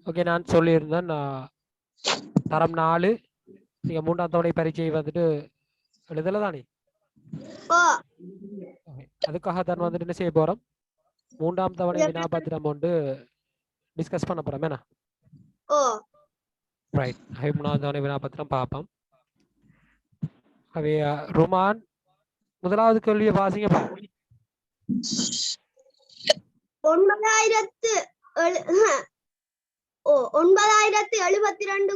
Okay, நான் சொல்லியிருந்தேன் தரம் 4 நீங்க 3ஆம் தவணை பரீட்சை வந்துட்டு எழுதல தானே? அதுக்காக தான் வந்துட்டு என்ன செய்ய போறோம், 3ஆம் தவணை வினாபத்திரம் ஒன்று டிஸ்கஸ் பண்ண போறோம் என்ன? ரைட். 3ஆம் தவணை வினாபத்திரம் பார்ப்போம். அவை ருமான் முதலாவது கேள்வியை வாசிங்க பாருங்க. 9072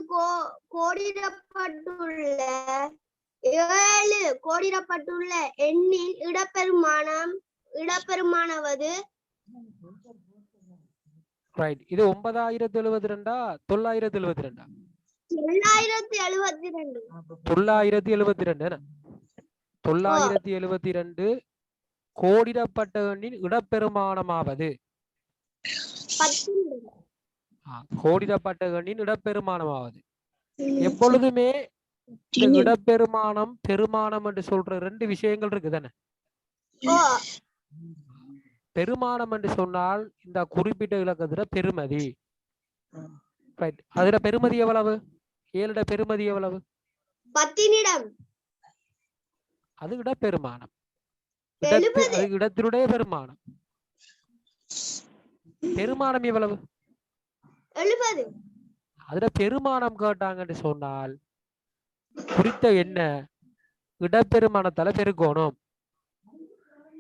கோடிடப்பட்டுள்ள எண்ணின் இடப்பெருமானவது. ரைட். இது 9072 972 972 972 கோடிடப்பட்ட எண்ணின் இடப்பெருமானமாவது. கோடிடப்பட்ட எண்ணின் இடப்பெருமானமாவது. எப்பொழுதுமே இந்த இடப்பெருமானம் பெருமானம் என்று சொல்ற ரெண்டு விஷயங்கள் இருக்குதானே? பெருமானம் என்று சொன்னால் இந்த குறிப்பிட்ட இலக்கத்துல பெருமதி. ரைட். அதுல பெருமதி எவ்வளவு? 7 பெருமதி எவ்வளவு? 10. அது இடப்பெருமானம். அது இடத்தினுடைய பெருமானம். பெருமானம் எவ்வளவு? 70. அதுல பெருமானம் கேட்டாங்கன்னு சொன்னால் குறித்த எண்ண இடப்பெருமானத்தால பெருக்கணும்.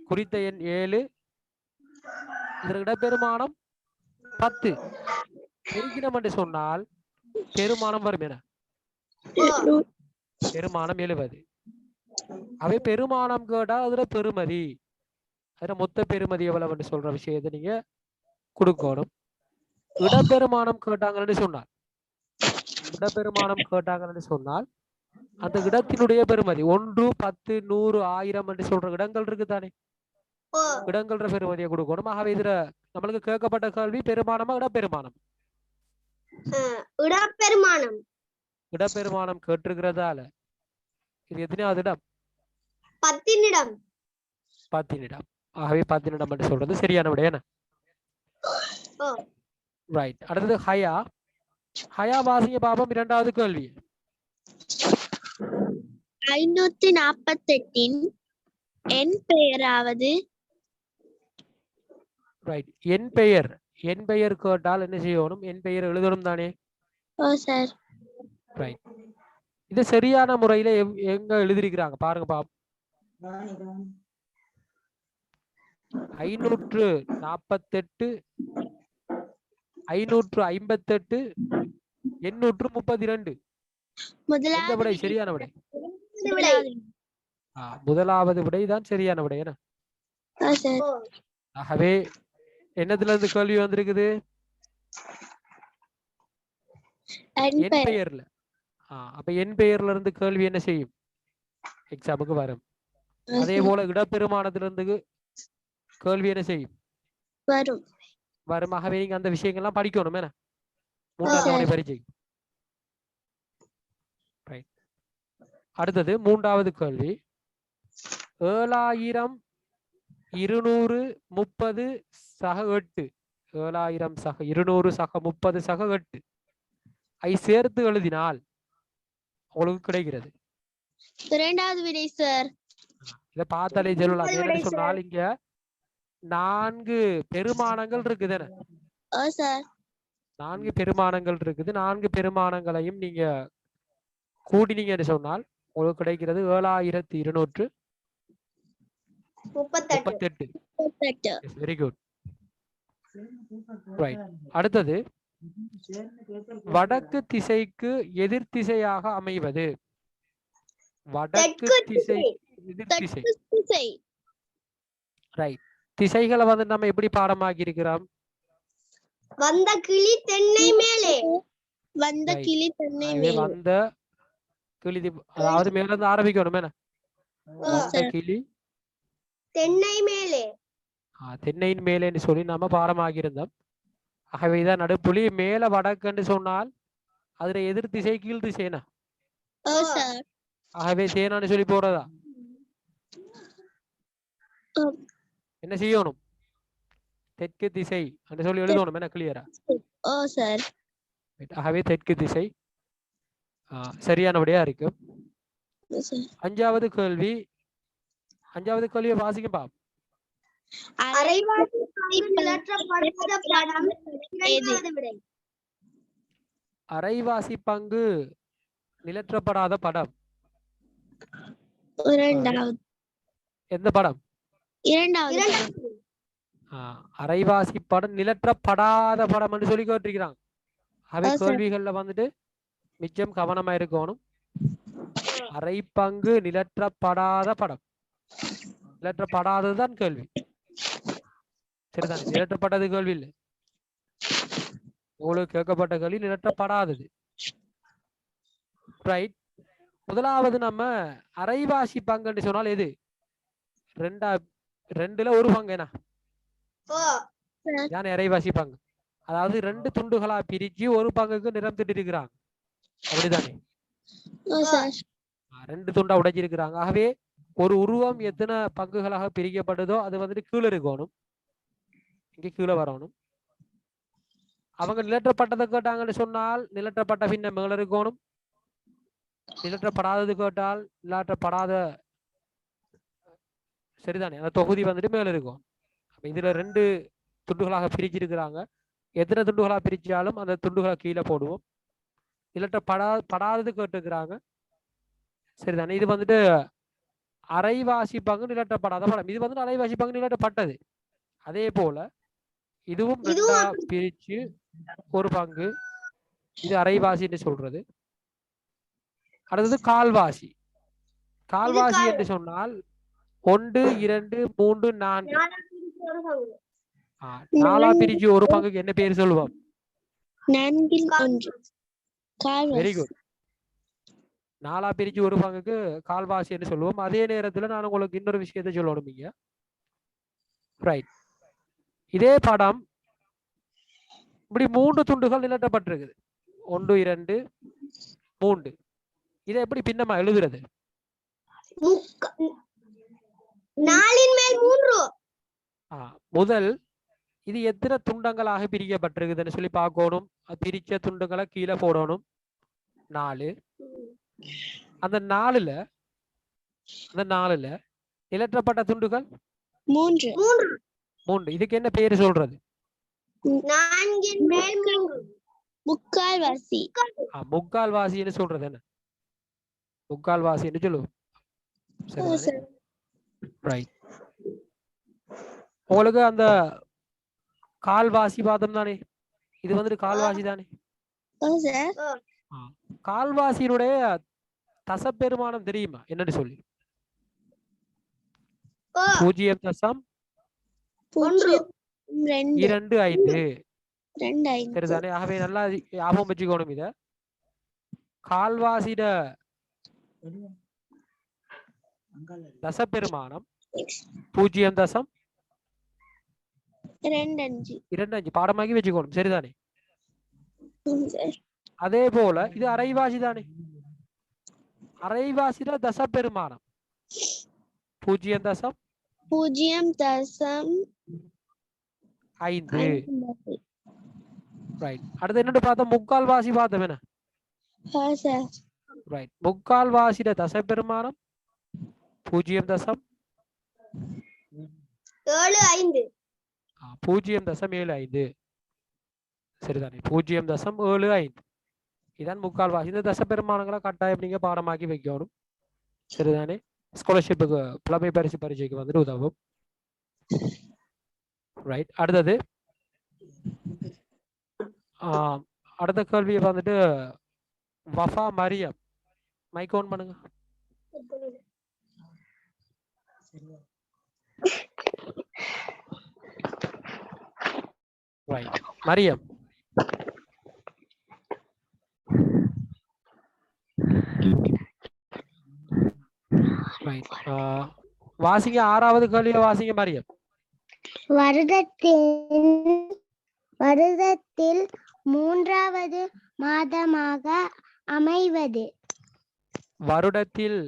குறித்த எண் 7, இதுல இடப்பெருமானம் 10 பெருக்கினம் என்று சொன்னால் பெருமானம் வரும் என. பெருமானம் 70. அவை பெருமானம் கேட்டா அதுல பெருமதி, அதுல மொத்த பெருமதி எவ்வளவுன்னு சொல்ற விஷயத்தை நீங்க கொடுக்கணும். இடப்பெருமானம் கேட்டாங்கன்னு சொன்னால் அந்த இடத்தினுடைய பெருமதி 1, 10, 100, 1000 என்று சொல்ற இடங்கள் இருக்குதானே, இடங்கள்ற பெருமதியை கொடுக்கணும். ஆகவே இதுல நம்மளுக்கு கேட்கப்பட்ட கேள்வி பெருமானமா இடப்பெருமானம்? இடப்பெருமானம் கேட்டிருக்கிறதால இது எத்தனையாவது இடம்? 10 இடம். ஆகவே 10 இடம் என்று சொல்றது சரியான விடை என்ன? ரைட். அடுத்தது ஹயா வாசிங்க பாபம். இரண்டாவது கேள்வி. 548 என் பெயராவது. ரைட். என் பெயர் கேட்டால் என்ன செய்யணும்? என் பெயர் எழுதணும் தானே? சார். ரைட். இது சரியான முறையில எங்க எழுதிருக்கிறாங்க பாருங்க பாப்போம். 548 558 832. எந்த விடை சரியான விடை? முதலாவது விடை தான் சரியான விடை என்ன? ஆகவே என்னத்துல இருந்து கேள்வி வந்திருக்குது? என் பெயர்ல. அப்ப என் பெயர்ல இருந்து கேள்வி என்ன செய்யும்? எக்ஸாமுக்கு வரும். அதே போல இடப்பெருமானத்திலிருந்து கேள்வி என்ன செய்யும்? வரும். ஆகவே நீங்க அந்த விஷயங்கள்லாம் படிக்கணும் என்ன? 3ஆம் தவணை பரீட்சை. அடுத்தது 3வது கேள்வி. 7230 சக 8 7000 சக 200 சக 30 சக 8 ஐ சேர்த்து எழுதினால் உங்களுக்கு கிடைக்கிறது இரண்டாவது விடை சார். இத பார்த்தாலே சொல்லலாம். என்னன்னு சொன்னால் இங்க 4 பெருமானங்கள் இருக்குதுன்னு. சார் 4 பெருமானங்கள் இருக்குது. 4 பெருமானங்களையும் நீங்க கூட்டினீங்கன்னு சொன்னால் உங்களுக்கு கிடைக்கிறது 7238. Very good. ரைட். அடுத்தது வடக்கு திசைக்கு எதிர் திசையாக அமைவது. வடக்கு திசை எதிர் திசை. ரைட். திசைகளை வந்து நம்ம எப்படி பாடமாக்கி இருக்கிறோம்? வந்த கிளி தென்னை மேலே. வந்த கிளி தென்னை மேலே. வந்த கிளி, அதாவது மேல இருந்து ஆரம்பிக்கணும் என்ன? வந்த கிளி தென்னை மேலே. தென்னையின் மேலேன்னு சொல்லி நாம பாடமாகி இருந்தோம். ஆகவேதான் நடுப்புலி மேல வடக்குன்னு சொன்னால் அதுல எதிர் திசை கீழ் திசைனா. ஆகவே சேனான்னு சொல்லி போறதா என்ன செய்யணும்? தெற்கு திசை என்று சொல்லி எழுதணும் என்ன கிளியரா? ஓ சார். ஆகவே தெற்கு திசை சரியானபடியா இருக்கு. அஞ்சாவது கேள்வி வாசிக்க பாப்போம். அரைவாசி பங்கு நிலற்றப்படாத படம் இரண்டாவது விடை. அரைவாசி பங்கு நிலற்றப்படாத படம் இரண்டாவது. எந்த படம்? இரண்டாவது. அரைவாசி படம் நிலற்றப்படாத படம் என்று சொல்லி கேட்டிருக்கிறாங்க. அவை கேள்விகள்ல வந்துட்டு மிச்சம் கவனமா இருக்கணும். அரை பங்கு நிலற்றப்படாத படம், நிலற்றப்படாததுதான் கேள்வி. சரிதான், நிலற்றப்பட்டது கேள்வி இல்லை. உங்களுக்கு கேட்கப்பட்ட கேள்வி நிலற்றப்படாதது. ரைட். முதலாவது நம்ம அரைவாசி பங்குன்னு சொன்னால் எது? ரெண்டுல ஒரு பங்கு என்ன? அரைவாசி பங்கு. அதாவது 2 துண்டுகளா பிரிச்சு ஒரு பங்குக்கு நிறம் திட்டு இருக்கிறாங்க, அப்படிதானே? 2 துண்டா உடைச்சிருக்கிறாங்க. ஆகவே ஒரு உருவம் எத்தனை பங்குகளாக பிரிக்கப்பட்டதோ அது வந்துட்டு கீழே இருக்கணும், இங்க கீழே வரணும். அவங்க நிலற்றப்பட்டதை கேட்டாங்கன்னு சொன்னால் நிலற்றப்பட்ட பின்ன மேல இருக்கணும். நிலற்றப்படாதது கேட்டால் நிலற்றப்படாத, சரிதானே, அந்த தொகுதி வந்துட்டு மேல இருக்கும். இதுல 2 துண்டுகளாக பிரிச்சிருக்கிறாங்க. எத்தனை துண்டுகளா பிரிச்சாலும் அந்த துண்டுகளை கீழே போடுவோம். நிலற்றப்படாதது கேட்டுக்கிறாங்க, சரிதானே. இது வந்துட்டு அரைவாசி பங்கு நிலற்றப்படாத படம். இது வந்துட்டு அரைவாசி பங்கு நிலற்றப்பட்டது. அதே போல இதுவும் 2ஆ பிரிச்சு ஒரு பங்கு, இது அரைவாசின்னு சொல்றது. அடுத்தது கால்வாசி. கால்வாசி என்று சொன்னால் 1 2 3 4 4ஆ பிரிச்சு ஒரு பங்குக்கு என்ன பேர் சொல்லுவோம்? Very good. 4ஆ பிரிச்சு ஒரு பங்குக்கு கால்வாசி என்று சொல்லுவோம். அதே நேரத்துல நான் உங்களுக்கு இன்னொரு விஷயத்தை சொல்லணும் இங்க. ரைட். இதே படம் இப்படி 3 துண்டுகள் நிலட்டப்பட்டிருக்குது, 1 2 3. இதை எப்படி பின்னமா எழுதுறது? 4 மேல் 3. முதல் இது எத்தனை துண்டங்களாக பிரிக்கப்பட்டிருக்குதுன்னு சொல்லி பார்க்கணும். பிரிச்ச துண்டுகளை கீழே போடணும். 4. அந்த 4ல நிலற்றப்பட்ட துண்டுகள் 3. இதுக்கு என்ன பேரு சொல்றது? 4 மேல் 3. முக்கால்வாசி. முக்கால்வாசின்னு சொல்றது என்ன? முக்கால்வாசின்னு சொல்லுவோம். ரைட். உங்களுக்கு அந்த கால்வாசி பாதம் தானே, இது வந்துட்டு கால்வாசி தானே. கால்வாசியினுடைய தசப்பெருமானம் தெரியுமா என்னன்னு சொல்லி? 0.25. சரிதானே. ஆகவே நல்லா ஞாபகம் வச்சுக்கணும். இத கால்வாசிட தசப்பெருமானம் 0.25 பாடமாக்கி வச்சுக்கணும். சரிதானே. அதே போல இது அரைவாசி தானே. அரைவாசிட தசப்பெருமானம் 0.05. ரைட். அடுத்து என்னன்னு பார்த்தா முக்கால்வாசி பார்த்தோம் என்ன? ரைட். முக்கால்வாசிட தசப்பெருமானம் 0.75. 0.75. சரிதானே. 0.75 இதான் முக்கால்வாசி. இந்த தசப்பெருமானங்களை கட்டாயம் நீங்க பாடமாக்கி வைக்கணும். சரிதானே. ஸ்காலர்ஷிப்புக்கு புலமை பரிசு பரீட்சைக்கு வந்துட்டு உதவும். ரைட். அடுத்தது அடுத்த கேள்வியை வந்துட்டு வஃபா மரியம். மைக் ஆன் பண்ணுங்க. ரைட். மரியம். ரைட். வாசிங்க. 6வது கேள்வியை வாசிங்க மரியம். வருடத்தில் 3வது மாதமாக அமைவது. வருடத்தில்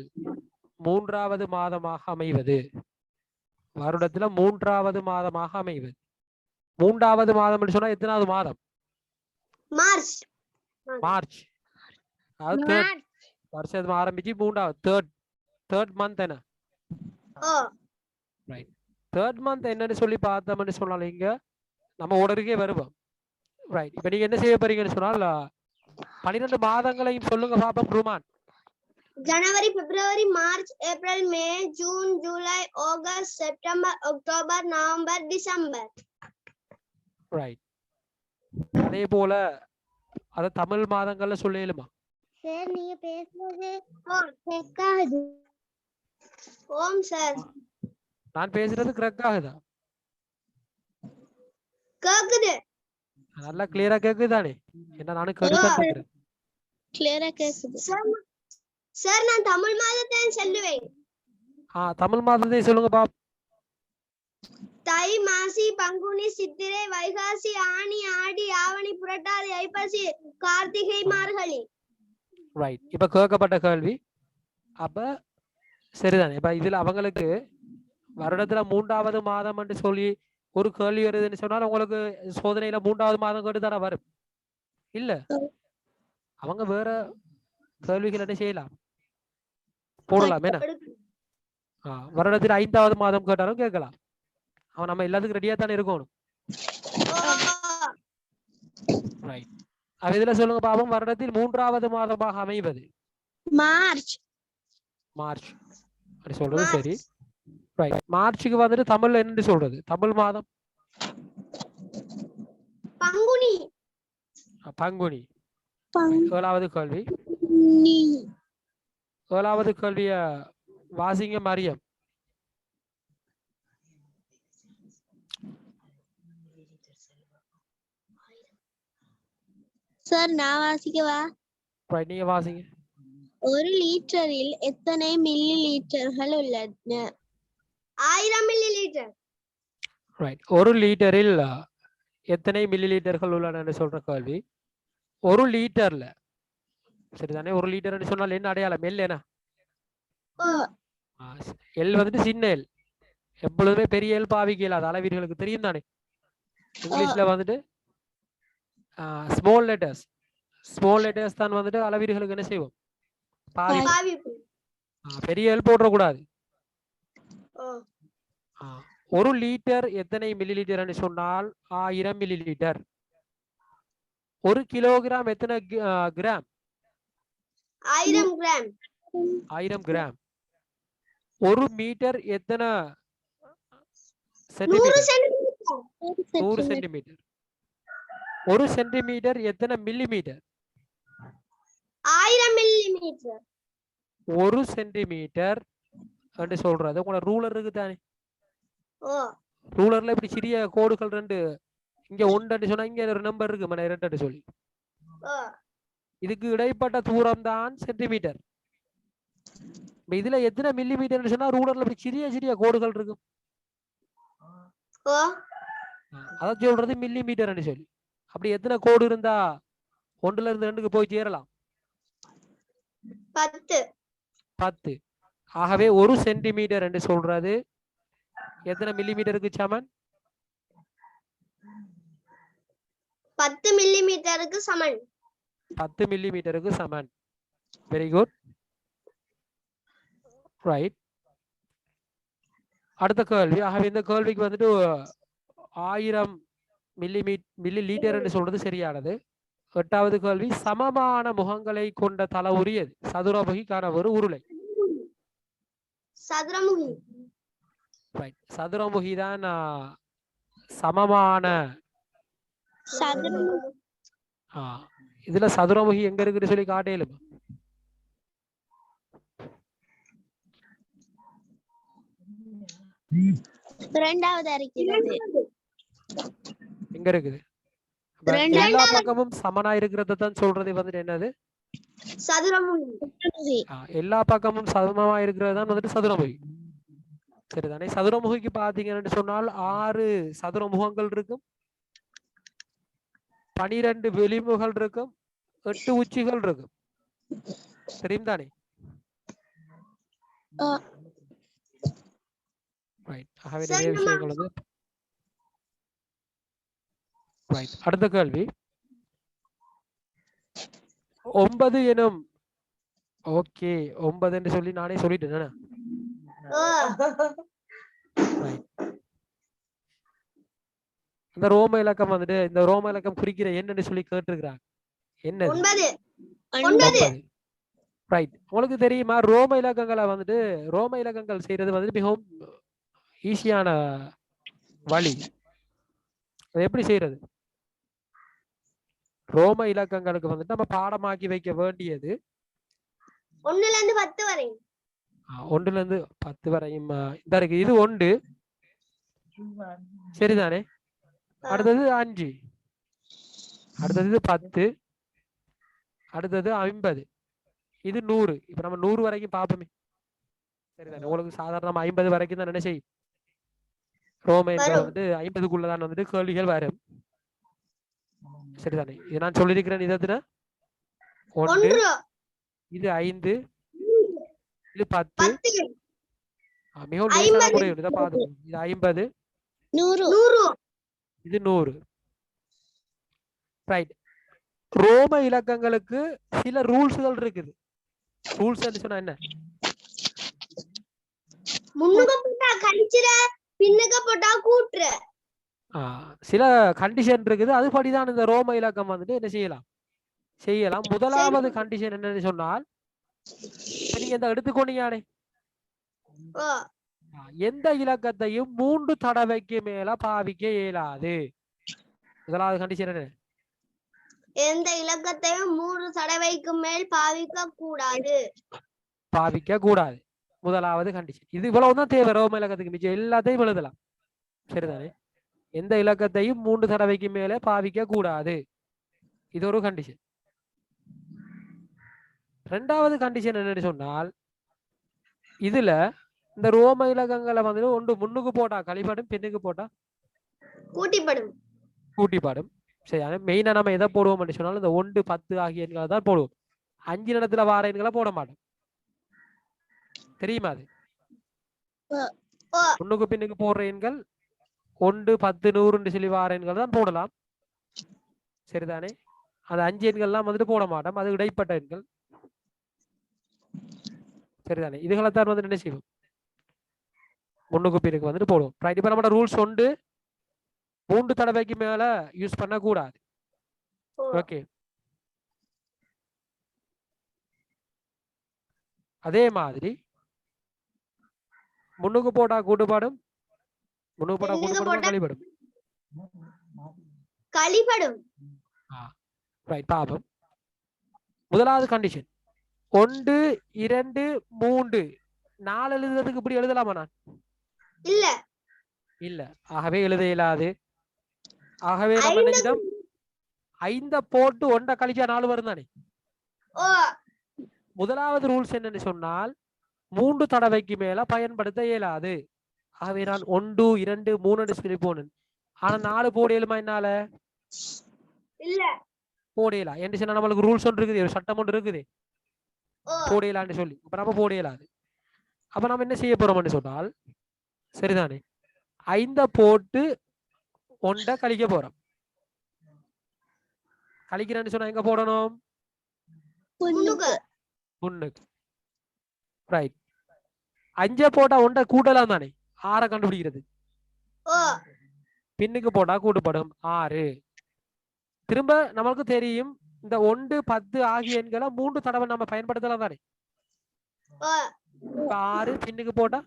3வது மாதமாக அமைவது. வருடத்துல 3வது மாதமாக அமைவது. மூன்றாவது மாதம் சொன்னா எத்தனாவது மாதம்? மார்ச். மார்ச். அது third. வருஷம் ஆரம்பிச்சு மூன்றாவது தேர்ட் மந்த் என்ன? ரைட். தேர்ட் மந்த் என்னன்னு சொல்லி பார்த்தோம்னு சொன்னாலும் இங்க நம்ம ஓடருக்கே வருவோம். ரைட். இப்ப நீங்க என்ன செய்ய போறீங்கன்னு சொன்னால் 12 மாதங்களையும் சொல்லுங்க பாப்போம் ரூமான். ஜனவரி, பிப்ரவரி, March, April, May, June, July, August, September, October, November, December. Right. அதே போல அத தமிழ் மாதங்கள்ல சொல்லலுமா? சார் நீங்க பேசுறது கேட்காது. ஓம் சார். நான் பேசுறது கரெக்ட் ஆகுதா? கேக்குது. நல்லா கிளியரா கேக்குதானே? என்ன நானும் கேட்டுதான் இருக்கிறேன். கிளியரா கேக்குது. சார் நான் தமிழ் மாதத்தை சொல்லுவேன். தமிழ் மாதத்தை சொல்லுங்க பாப். தை, மாசி, பங்குனி, சித்திரை, வைகாசி, ஆனி, ஆடி, ஆவணி, புரட்டாதி, ஐப்பசி, கார்த்திகை, மார்கழி. ரைட். இப்ப கேட்கப்பட்ட கேள்வி அப்ப சரிதானே. இப்ப இதுல அவங்களுக்கு வருடத்துல 3வது மாதம் என்று சொல்லி ஒரு கேள்வி வருதுன்னு சொன்னால் உங்களுக்கு சோதனையில 3வது மாதம் கேட்டு தானே வரும் இல்ல? அவங்க வேற கேள்விகள் என்ன செய்யலாம், போடலாம். என்ன வருடத்தில் 5வது மாதம் கேட்டாலும் கேட்கலாம். அவன் நம்ம எல்லாத்துக்கும் ரெடியா தானே இருக்கணும். ரைட். அவ இதுல சொல்லுங்க பாப்போம். வருடத்தில் 3வது மாதமாக அமைவது மார்ச். மார்ச் அப்படி சொல்றது சரி. ரைட். மார்ச்சுக்கு வந்துட்டு தமிழ்ல என்ன சொல்றது? தமிழ் மாதம் பங்குனி. பங்குனி. 7வது கேள்வி. 7வது கேள்விய வாசிங்க மரியம். சார் நான் வாசிக்கவா? ரைட். நீங்க வாசிங்க. ஒரு லிட்டரில் எத்தனை மில்லி லிட்டர்கள் உள்ளன? 1000 மில்லி லிட்டர். ரைட். ஒரு லிட்டரில் எத்தனை மில்லி லிட்டர்கள் உள்ளன சொல்ற கேள்வி. ஒரு லிட்டர்ல சரிதானே. ஒரு லிட்டர்னு சொன்னால் என்ன அடையாளம்? எல் என்ன? எல் வந்துட்டு சின்ன எல். எப்பொழுதுமே பெரிய எல் பாவிக்கல. அது அளவீடுகளுக்கு தெரியும் தானே. இங்கிலீஷ்ல வந்துட்டு ஸ்மால் லெட்டர்ஸ் தான் வந்துட்டு அளவீடுகளுக்கு என்ன செய்வோம்? பெரிய எல் போடக்கூடாது. ஒரு லிட்டர் எத்தனை மில்லி லிட்டர் சொன்னால் 1000 மில்லி லிட்டர். ஒரு கிலோகிராம் எத்தனை கிராம்? 1000 கிராம். 1000 கிராம். ஒரு மீட்டர் எத்தனை சென்டிமீட்டர்? 100 சென்டிமீட்டர். ஒரு சென்டிமீட்டர் எத்தனை மில்லிமீட்டர்? 1000 மில்லிமீட்டர். ஒரு சென்டிமீட்டர் என்று சொல்றது உங்களோட ரூலர் இருக்கு தானே. ரூலர்ல இப்படி சிறிய கோடுகள் ரெண்டு, இங்க 1 சொன்னா இங்க ஒரு நம்பர் இருக்கு 2 சொல்லி. இதுக்கு இடைப்பட்ட தூரம் தான் சென்டிமீட்டர். இதுல எத்தனை மில்லிமீட்டர் சொன்னா ரூலர்ல இப்படி சிறிய சிறிய கோடுகள் இருக்கும். அத சொல்றது மில்லிமீட்டர் சொல்லி. அப்படி எத்தனை கோடு இருந்தா 1ல இருந்து 2க்கு போய் சேரலாம்? 10. ஆகவே ஒரு சென்டிமீட்டர் என்று சொல்றது எத்தனை மில்லிமீட்டருக்கு சமன்? 10 மில்லிமீட்டருக்கு சமன். 10 மில்லிமீட்டருக்கு சமன். Very good. ரைட். அடுத்த கேள்வி. ஆகவே இந்த கேள்விக்கு வந்துட்டு 1000 மில்லி லிட்டர் என்று சொல்றது சரியானது. 8வது கேள்வி. சமமான முகங்களை கொண்ட தளவுரி எது? சதுரமுகிக்கான ஒரு உருளை. சதுரமுகி. ரைட். சதுரமுகி தான் சமமான. இதுல சதுரமுகி எங்க இருக்குன்னு சொல்லி காட்டேலுமா? இரண்டாவது இருக்கிறது. எங்க இருக்குது? எல்லா பக்கமும் சமனா இருக்கிறத தான் சொல்றது வந்துட்டு என்னது? சதுரமுகி. எல்லா பக்கமும் சமமா இருக்கிறது தான் வந்துட்டு சதுரமுகி. சரிதானே. சதுரமுகிக்கு பாத்தீங்கன்னு சொன்னால் 6 சதுர முகங்கள் இருக்கும், 12 வெளிமுகங்கள் இருக்கும், 8 உச்சிகள் இருக்கும். தெரியும் தானே. ரைட். ஆகவே நிறைய விஷயங்கள் வந்து ரைட். அடுத்த கேள்வி 9 எனும் ஓகே 9 என்று சொல்லி நானே சொல்லிட்டேன். இந்த ரோம இலக்கம் வந்துட்டு இந்த ரோம இலக்கம் குறிக்கிற என்னன்னு சொல்லி கேட்டிருக்கிறாங்க. என்ன? 9. ரைட். உங்களுக்கு தெரியுமா ரோம இலக்கங்களை வந்துட்டு ரோம இலக்கங்கள் செய்யறது வந்துட்டு மிகவும் ஈஸியான வழி. அது எப்படி செய்யறது? ரோம இலக்கங்களுக்கு வந்துட்டு நம்ம பாடமாக்கி வைக்க வேண்டியது 1ல இருந்து 10 வரை. 1ல இருந்து 10 வரையும் இந்த இருக்கு. இது 1 சரிதானே? அடுத்தது 5, அடுத்தது 10, அடுத்தது 50, இது 100. இப்ப நம்ம 100 வரைக்கும் பார்ப்போமே. சரிதானே? உங்களுக்கு சாதாரணமா 50 வரைக்கும் தான் என்ன செய்யும் ரோம எண்கள் வந்துட்டு 50க்குள்ளதான் வந்துட்டு கேள்விகள் வரும். சரிதானே? இது நான் சொல்லியிருக்கிறேன். இது 1, இது 5, இது 10. மிகவும் லேசான முறையில் இதை பார்த்துக்கணும். இது 50, 100 இது 100. ரைட். ரோம இலக்கங்களுக்கு சில ரூல்ஸ்கள் இருக்குது. ரூல்ஸ் சொன்னா என்ன? முன்னுக்கு போட்டா கழிச்சிர, பின்னுக்கு போட்டா கூட்டுற. சில கண்டிஷன் இருக்குது. அதுபடிதான் இந்த ரோம இலக்கம் வந்துட்டு என்ன செய்யலாம். முதலாவது கண்டிஷன் என்னன்னு சொன்னால் நீங்க இந்த எடுத்துக்கொண்டீங்க எந்த இலக்கத்தையும் 3 தடவைக்கு மேல பாவிக்க இயலாது. முதலாவது கண்டிஷன் என்ன? எந்த இலக்கத்தையும் 3 தடவைக்கு மேல் பாவிக்க கூடாது. முதலாவது கண்டிஷன். இது இவ்வளவுதான் தேவை ரோம இலக்கத்துக்கு. மிச்சம் எல்லாத்தையும் எழுதலாம். சரிதானே? எந்த இலக்கத்தையும் 3 தடவைக்கு மேல பாவிக்க கூடாது. இது ஒரு கண்டிஷன். ரெண்டாவது கண்டிஷன் என்னன்னு சொன்னால் இதுல இந்த ரோம இலக்கங்களை வந்துட்டு ஒன்று முன்னுக்கு போட்டா கழிப்படும், பின்னுக்கு போட்டா கூட்டிப்படும். சரி, மெயினா நம்ம எதை போடுவோம் சொன்னாலும் இந்த 1, 10 ஆகிய எண்களை தான் போடுவோம். 5 இடத்துல வார எண்களை போட மாட்டோம். தெரியுமா? அது முன்னுக்கு பின்னுக்கு போடுற எண்கள் 1, 10, 100 சொல்லி வார எண்கள் தான் போடலாம். சரிதானே? அந்த 5 எண்கள்லாம் வந்துட்டு போட மாட்டோம். அது இடைப்பட்ட எண்கள். சரிதானே? இதுகளைத்தான் வந்து என்ன செய்வோம் முன்னுக்கு பின்னுக்கு வந்துட்டு போடுவோம். ரைட். இப்ப நம்மளோட ரூல்ஸ் 3 தடவைக்கு மேல யூஸ் பண்ண கூடாது. ஓகே. அதே மாதிரி முன்னுக்கு போட்டா கூட்டுப்பாடும், முன்னுக்கு போட்டா கூட்டுப்பாடும், கழிப்படும். ரைட். பாப்போம். முதலாவது கண்டிஷன் 1, 2, 3 4 எழுதுறதுக்கு இப்படி எழுதலாமா? நான் இல்ல. ஆகவே எழுத இயலாது. ஆகவே நம்ம நினைச்சிட்டோம் 5 போட்டு 1 கழிச்சா 4 வரும் தானே. முதலாவது ரூல்ஸ் என்னன்னு சொன்னால் 3 தடவைக்கு மேல பயன்படுத்த இயலாது. ஆகவே நான் 1, 2, 3 சொல்லி போனேன். ஆனா 4 போட இயலுமா? என்னால போடையலா என்று சொன்னா நம்மளுக்கு ரூல்ஸ் ஒன்று இருக்குது, ஒரு சட்டம் ஒன்று இருக்குது, போடையலான்னு சொல்லி. அப்ப நம்ம போடையலாது. அப்ப நம்ம என்ன செய்ய போறோம்னு சொன்னால் சரிதானே 5 போட்டு 1 கழிக்க போறோம். கழிக்கிறேன்னு சொன்னா எங்க போடணும்? முன்னுக்கு. ரைட். 5 போட்டா 1 கூட்டலாம் தானே. 6 கண்டுபிடிக்கிறது. பின்னுக்கு போட்டா கூட்டுப்படும் 6. திரும்ப நம்மளுக்கு தெரியும் இந்த 1, 10 ஆகிய எண்களை 3 தடவை நம்ம பயன்படுத்தலாம் தானே. 6 பின்னுக்கு போட்டா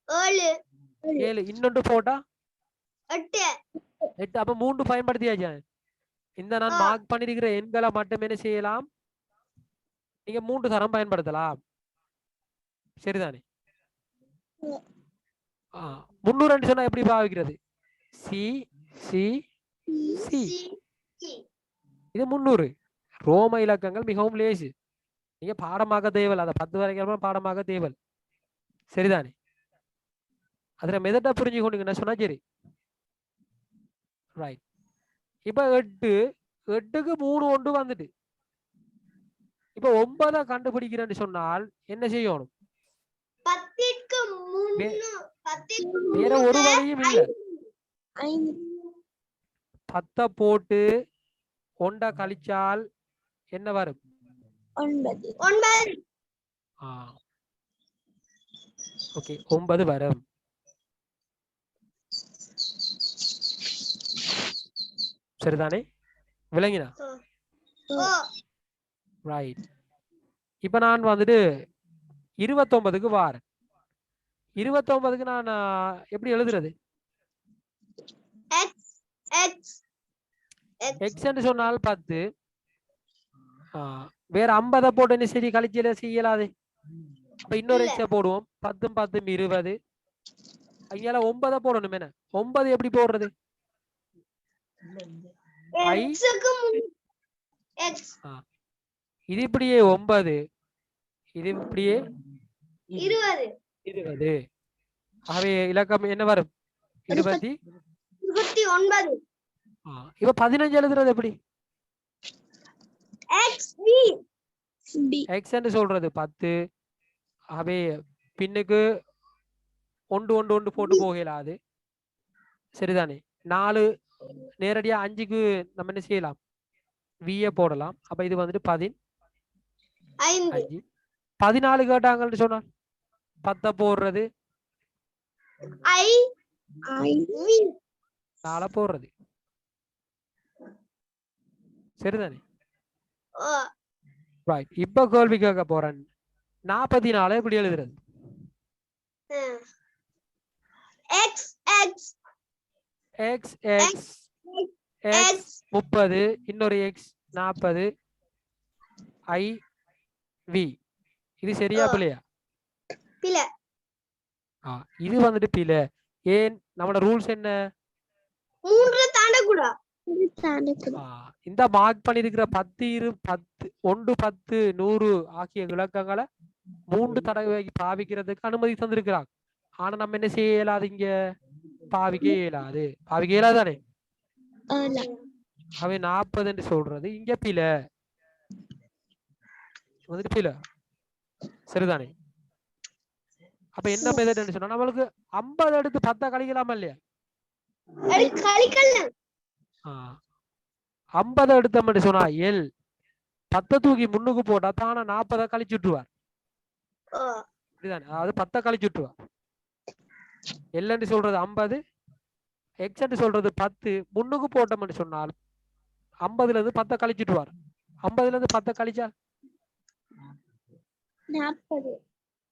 7, இன்னொன்று போட்டா 8. அப்ப 3 பயன்படுத்தியாச்சு. இந்த நான் மார்க் பண்ணிருக்கிற எண்களை மட்டும் என்ன செய்யலாம்? நீங்க 3 தரம் பயன்படுத்தலாம். சரிதானே? 300 சொன்னா எப்படி பாவிக்கிறது? C C C. இது 300. ரோம இலக்கங்கள் மிகவும் லேசு. நீங்க பாடமாக தேவல். அதை 10 வரைக்கும் பாடமாக தேவல். சரிதானே? அதுல மெதட்டா புரிஞ்சு கொண்டீங்கன்னா சொன்னா சரி. ரைட். இப்ப 8க்கு 3 1 வந்துட்டு இப்ப 9 கண்டுபிடிக்கிறேன்னு சொன்னால் என்ன செய்யணும்? வேற ஒரு வழியும் இல்ல. 10 போட்டு 1 கழிச்சால் என்ன வரும்? 9. ஓகே 9 வரும். சரிதானே? விளங்கினா? ரைட். இப்ப நான் வந்துட்டு 29க்கு வாரேன். 29க்கு நான் எப்படி எழுதுறது? எக்ஸ் என்று சொன்னால் 10. வேற 50 போட்டு என்ன சரி கழிச்சல செய்யலாது. அப்ப இன்னொரு எக்ஸ போடுவோம். 10 10 20. ஐயால 9 போடணும் என்ன? 9 எப்படி போடுறது? இது இப்படியே 9, இது இப்படியே 20. ஆகவே இலக்கம் என்ன வரும்? 29. இப்ப 15 எழுதுறது எப்படி? எக்ஸ் என்று சொல்றது 10. ஆகவே பின்னுக்கு 1 1 1 போட்டு போகலாது. சரிதானே? 4 நேரடியா 5க்கு நம்ம என்ன செய்யலாம்? விஏ போடலாம். அப்ப இது வந்துட்டு 15. 14 கேட்டாங்கன்னு சொன்னா 10 போடுறது 4 போடுறது. சரிதானே? ரைட். இப்ப கேள்வி கேட்க போறேன். 44 எப்படி எழுதுறது? எக்ஸ் 30, இன்னொரு எக்ஸ் 40, ஐ வி. இது சரியா பிள்ளையா? இது வந்துட்டு பிள்ளை. ஏன்? நம்மளோட ரூல்ஸ் என்ன? 3 தாண்டக்கூடா. இந்த மார்க் பண்ணிருக்கிற 10 10 1 10 100 ஆகிய இலக்கங்களை 3 தடவை பாவிக்கிறதுக்கு அனுமதி தந்திருக்கிறாங்க. ஆனா நம்ம என்ன செய்ய இயலாது? இங்க பாவிக்க இயலாது. பாவிக்க இயலாதானே? அவை 40 என்று சொல்றது இங்க பிழை வந்துட்டு பிழை. சரிதானே? அப்ப என்ன மெத்தட் சொன்னா நம்மளுக்கு 50 எடுத்து 10 கழிக்கலாமா இல்லையா? 50 எடுத்தோம்னு சொன்னா எல் 10 தூக்கி முன்னுக்கு போட்டா தானே 40 கழிச்சுட்டுவார். அதாவது 10 கழிச்சுட்டுவார். எல் சொல்றது 50, எக்ஸ் சொல்றது 10. முன்னுக்கு போட்டோம்னு சொன்னால் 50ல இருந்து 10 கழிச்சுட்டுவார். 50ல இருந்து 10 கழிச்சா 40.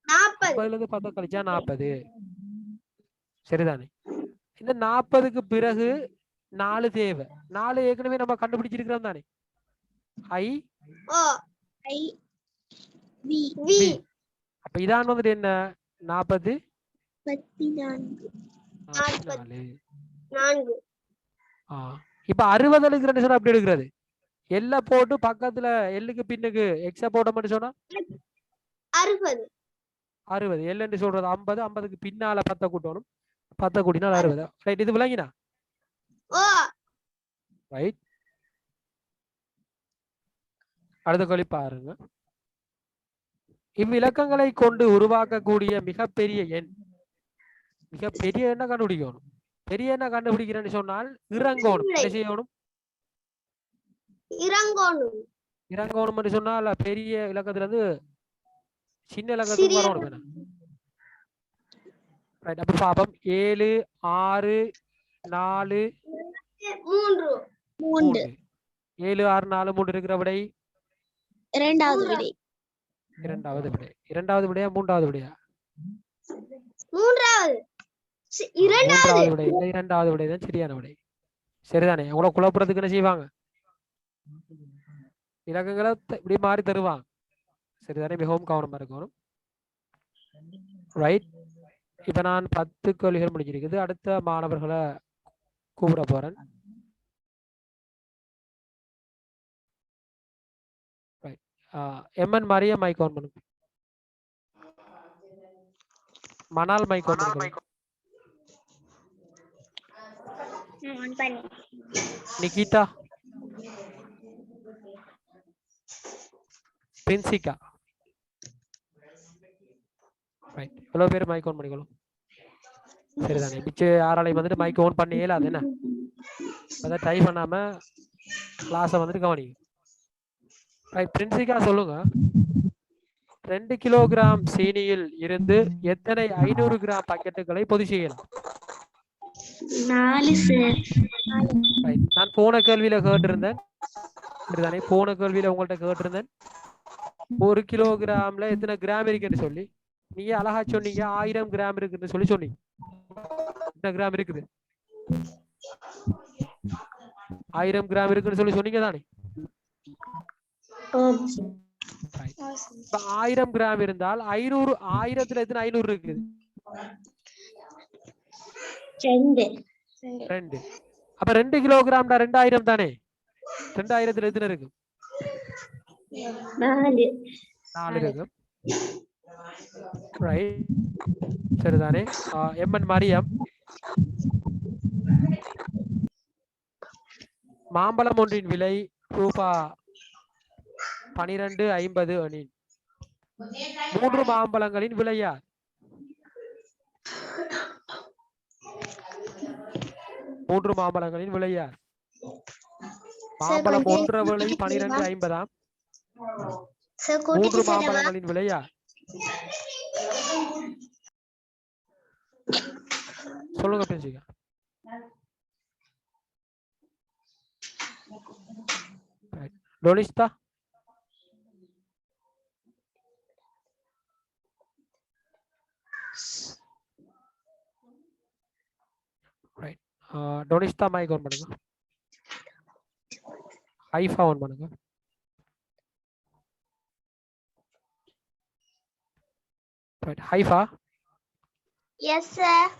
50ல இருந்து 10 கழிச்சா 40. சரிதானே? இந்த 40க்கு பிறகு 4 தேவை. 4 ஏற்கனவே நம்ம கண்டுபிடிச்சிருக்கிறோம் தானே? I V. அப்ப இதான் வந்துட்டு என்ன? 40 44. இப்ப 60 எடுக்கிறேன்னு சொன்னா அப்படி எடுக்கிறது எல்ல போட்டு பக்கத்துல எல்லுக்கு பின்னுக்கு எக்ஸ போட்ட மட்டும் சொன்னா 60. எல் என்று சொல்றது 50. 50க்கு பின்னால 10 கூட்டணும். 10 கூட்டினால் 60. ரைட். இது விளங்கினா? ரைட். அடுத்த கேள்வி பாருங்க. இவ்விலக்கங்களை கொண்டு உருவாக்கக்கூடிய மிகப்பெரிய எண். மிகப்பெரிய எண்ணை கண்டுபிடிக்கணும். பெரிய எண்ணை கண்டுபிடிக்கிறேன்னு சொன்னால் இறங்கணும். என்ன செய்யணும்? இறங்கணும் என்று சொன்னால் பெரிய இலக்கத்துல இருந்து சின்ன இலக்கத்துக்கு வரணும். ரைட். அப்ப பாப்போம். 7 6 4 3. 7 6 4 3 இருக்கிற விடை இரண்டாவது விடை. இரண்டாவது விடை. இரண்டாவது விடையா மூன்றாவது விடையா? மூன்றாவது விடை. இரண்டாவது விடை தான் சரியான விடை. சரிதானே? உங்களை குழப்பறதுக்கு என்ன செய்வாங்க? இலக்கங்களை இப்படி மாறி தருவாங்க. சரிதானே? மிகவும் கவனமா இருக்கணும். ரைட். இப்ப நான் 10 கேள்விகள் முடிஞ்சிருக்குது. அடுத்த மாணவர்களை கூப்பிட போறேன். எம்என் மாரியா மைக் ஆன் பண்ணுங்க. மணால் மைக் ஆன் பண்ணுங்க. நிகிதா, பிரின்சிகா. ரைட். எவ்வளவு பேர் மைக் ஆன் பண்ணிக்கணும்? சரிதானே? மிச்ச யாராலையும் வந்துட்டு மைக் ஆன் பண்ண இயலாது என்ன? அதை ட்ரை பண்ணாம கிளாஸை வந்துட்டு கவனிங்க. ரைட், பிரின்சிகா சொல்லுங்க. 2 கிலோகிராம் சீனியில் இருந்து எத்தனை 500 கிராம் பாக்கெட்டுகளை பொதி செய்யலாம்? 4 சார். ரைட், நான் போன கேள்வியில கேட்டிருந்தேன். சரிதானே, போன கேள்வியில உங்கள்ட்ட கேட்டிருந்தேன் 1 கிலோகிராம்ல எத்தனை கிராம் இருக்குன்னு சொல்லி. நீங்க அழகா சொன்னீங்க 1000 கிராம் இருக்குன்னு சொல்லி சொன்னீங்க. எத்தனை கிராம் இருக்குது? 1000 கிராம் இருக்குன்னு சொல்லி சொன்னீங்க தானே. 1000 கிராம் இருந்தால் 500, 1000த்துல எத்தனை 500 இருக்குது? 2. அப்ப 2 கிலோகிராம்ல 2000 தானே. 2000த்துல எத்தனை இருக்கு? 4 இருக்கு. ரைட், சரிதானே. எம்என் மரியம், மாம்பழம் ஒன்றின் விலை ரூபாய் 12.50 எனில் 3 மாம்பழங்களின் விலையா? 3 மாம்பழங்களின் விலையா? மாம்பழம் ஒன்ற விலை 12.50. 3 மாம்பழங்களின் விலையா? சொல்லுங்க பிரின்சிகா. டொனிஸ்தா, ரைட். டொனிஸ்தா மைக் ஆன் பண்ணுங்க. ஹைஃபா ஆன் பண்ணுங்க. Right, Haifa. Yes sir.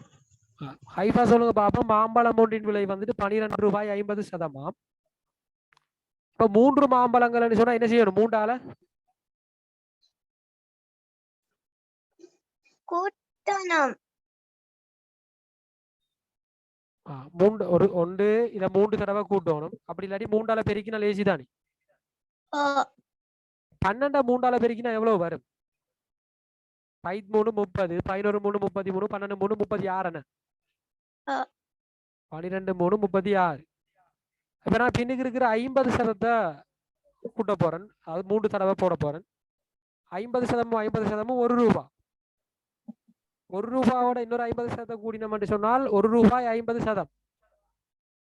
Haifa சொல்லுங்க பாப்போம். மாம்பழம் ஒன்றின் விலை வந்துட்டு 12 ரூபாய் 50 சதமாம். இப்ப 3 மாம்பழங்கள்னு சொன்னா என்ன செய்யணும்? 3ஆல கூட்டணும். 1 இத 3 தடவை கூட்டணும். அப்படி இல்லாட்டி 3ஆல பெருக்கினா லேசி தானே. 12 3ஆல பெருக்கினா எவ்வளவு வரும்? 13 30, 11 3 33, 12 3 36. 12 3 36. இப்ப நான் பின்னுக்கு இருக்கிற 50% கூட்ட போறேன். அது 3 தடவை போட போறேன். 50% 50% 1 ரூபாய். 1 ரூபாயோட இன்னொரு 50% கூடினோம்னு சொன்னால் 1 ரூபாய் 50 சதம்.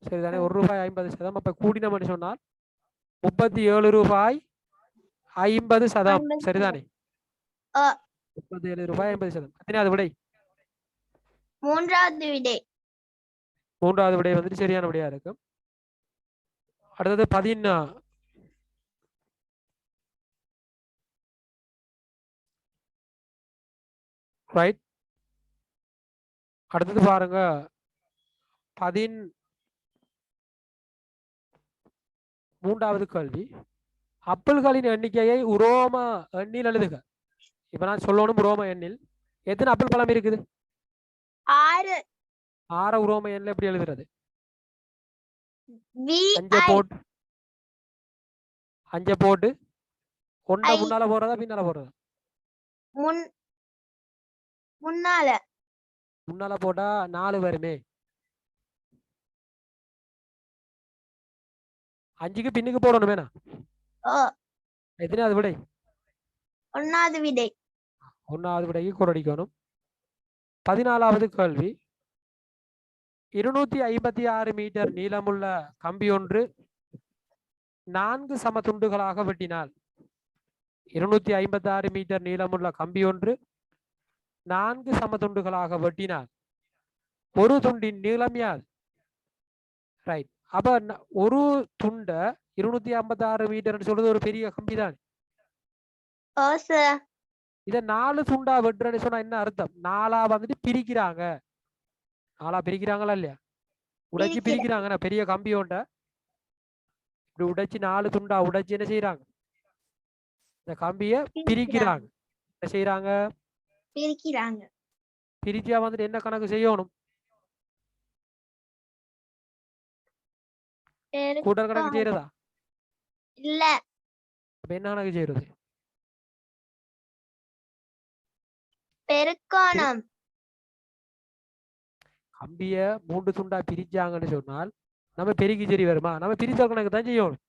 சரிதானே, 1 ரூபாய் 50 சதம். அப்ப கூடினோம்னு சொன்னால் 37 ரூபாய் 50 சதம். சரிதானே, 37 ரூபாய் 50 சதம். எத்தனாவது விடை? 3வது விடை. 3வது விடை வந்துட்டு சரியான விடையா இருக்கும். அடுத்தது 14. ரைட், அடுத்தது பாருங்க 13வது கேள்வி. அப்பல்களின் எண்ணிக்கையை உரோம எண்ணில் எழுதுக. இப்ப நான் சொல்லணும் உரோம எண்ணில் எத்தனை அப்பல் பழம் இருக்குது? 6. 6 உரோம எண்ணில் எப்படி எழுதுறது? வி 5 போட்டு 1 முன்னால போறதா பின்னால போறதா? முன்னால போட்டா 4 வருமே. 5க்கு பின்னுக்கு போடணுமே. எத்தனாவது விடை? 1வது விடை. 1வது விடைக்கு கொரடிக்கணும். 14வது கேள்வி. 256 மீட்டர் நீளமுள்ள கம்பி ஒன்று 4 சம துண்டுகளாக வெட்டினால் 256 மீட்டர் நீளமுள்ள கம்பி ஒன்று 4 சம துண்டுகளாக வெட்டினால் ஒரு துண்டின் நீளம் யாது? ரைட், அப்ப ஒரு துண்ட 256 மீட்டர் சொல்றது ஒரு பெரிய கம்பி தான். இத 4 துண்டா வெட்டுறேன்னு சொன்னா என்ன அர்த்தம்? 4ஆ வந்துட்டு பிரிக்கிறாங்க. 4ஆ பிரிக்கிறாங்களா இல்லையா? உடைச்சு பிரிக்கிறாங்க. பெரிய கம்பியோண்ட இப்படி உடைச்சு 4 துண்டா உடைச்சு என்ன செய்யறாங்க? இந்த கம்பிய பிரிக்கிறாங்க. என்ன செய்யறாங்க? பிரிக்கிறாங்க. பிரிச்சா வந்துட்டு என்ன கணக்கு செய்யணும்? கூட்டல் கணக்கு செய்யறதா? இல்ல. அப்ப என்ன கணக்கு செய்யறது? பெருக்கோணம். கம்பிய 3 துண்டா பிரிச்சாங்கன்னு சொன்னால் நம்ம பெருக்கி சரி வருமா? நம்ம பிரித்தல் கணக்கு தான் செய்யணும்.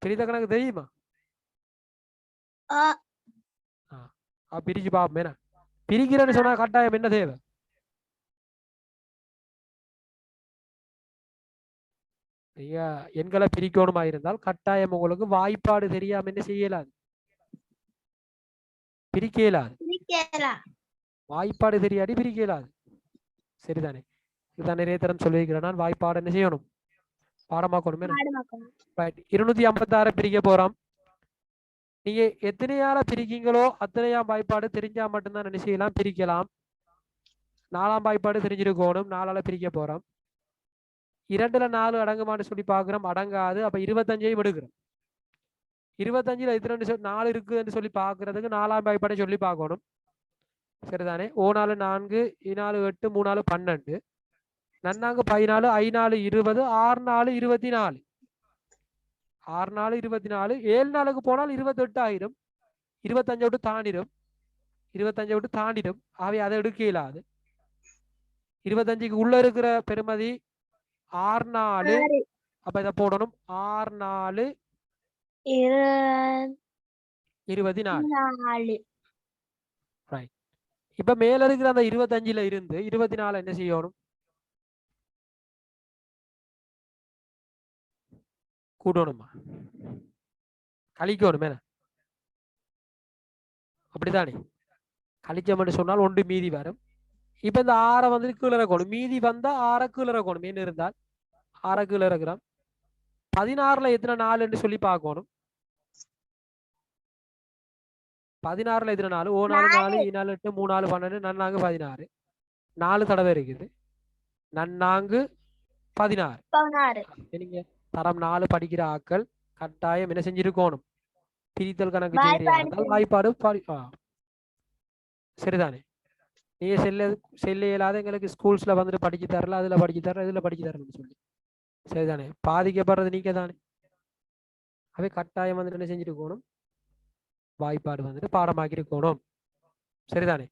பிரித்த கணக்கு தெரியுமா? பிரிச்சு பாப்போம். என்ன பிரிக்கிறேன்னு சொன்னா கட்டாயம் என்ன தேவை? நீங்க எண்களை பிரிக்கணுமா இருந்தால் கட்டாயம் உங்களுக்கு வாய்ப்பாடு தெரியாம என்ன செய்யலாது, பிரிக்க இயலாது. வாய்ப்பாடு தெரியாடி பிரிக்க இயலாது. சரிதானே? இதுதான் நிறைய தரம் சொல்லியிருக்கிறேன். நான் வாய்ப்பாடு என்ன செய்யணும், பாடமாக்கணும். 256 பிரிக்க போறோம். நீங்க எத்தனையால பிரிக்கீங்களோ அத்தனையாம் வாய்ப்பாடு தெரிஞ்சா மட்டும்தான் என்ன செய்யலாம், பிரிக்கலாம். 4ஆம் வாய்ப்பாடு தெரிஞ்சிருக்கணும். 4ஆல பிரிக்க போறோம். 2ல 4 அடங்குமான்னு சொல்லி பாக்குறோம், அடங்காது. அப்ப 25ஐயும் எடுக்கிறோம். 25ல எத்தனை 4 இருக்குன்னு சொல்லி பாக்குறதுக்கு 4ஆம் வாய்ப்பாடை சொல்லி பார்க்கணும். சரிதானே? 4 4, 4 8, 3 12, நன்னாங்க 14, 5 20, 6 24, 6 24, 7 நாளுக்கு போனால் 28 ஆயிரும். 25 விட்டு தாண்டிடும், 25 விட்டு தாண்டிடும். ஆகவே அதை எடுக்க இயலாது. 25க்கு உள்ள இருக்கிற பெருமதி 6 4. அப்ப இதை போடணும், 6 4 24. இப்ப மேல இருக்கிற அந்த 25ல இருந்து 24 என்ன செய்யணும், கூட்டணுமா கழிக்கணும்? என்ன அப்படித்தானே? கழிச்சோம்னு சொன்னால் ஒன்று மீதி வரும். இப்ப இந்த 6 வந்து கீழே இறக்கணும். மீதி வந்தா 6 கீழே இறக்கணும். என்ன இருந்தால் 6 கீழே இறக்குறோம். 16ல எத்தனை 4 சொல்லி பார்க்கணும். 16ல எத்தனை 4? 4 4, 4 8, 3 4 12, நன்னாங்கு 16. 4 தடவை இருக்குது. நன்னாங்கு 16. நீங்க தரம் 4 படிக்கிற ஆக்கள் கட்டாயம் என்ன செஞ்சிருக்கணும், பிரித்தல் கணக்கு செய்யறாங்க. வாய்ப்பாடு சரிதானே? நீங்க செல்ல இயலாத எங்களுக்கு ஸ்கூல்ஸ்ல வந்துட்டு படிச்சு தரல, அதுல படிச்சு தரல, இதுல படிச்சு தரலன்னு சொல்லி. சரிதானே? பாதிக்கப்படுறது நீங்க தானே. அவை கட்டாயம் வந்துட்டு என்ன செஞ்சிருக்கணும், வாய்ப்பாடு வந்துட்டு பாடமாக்கி இருக்கணும். சரிதானே?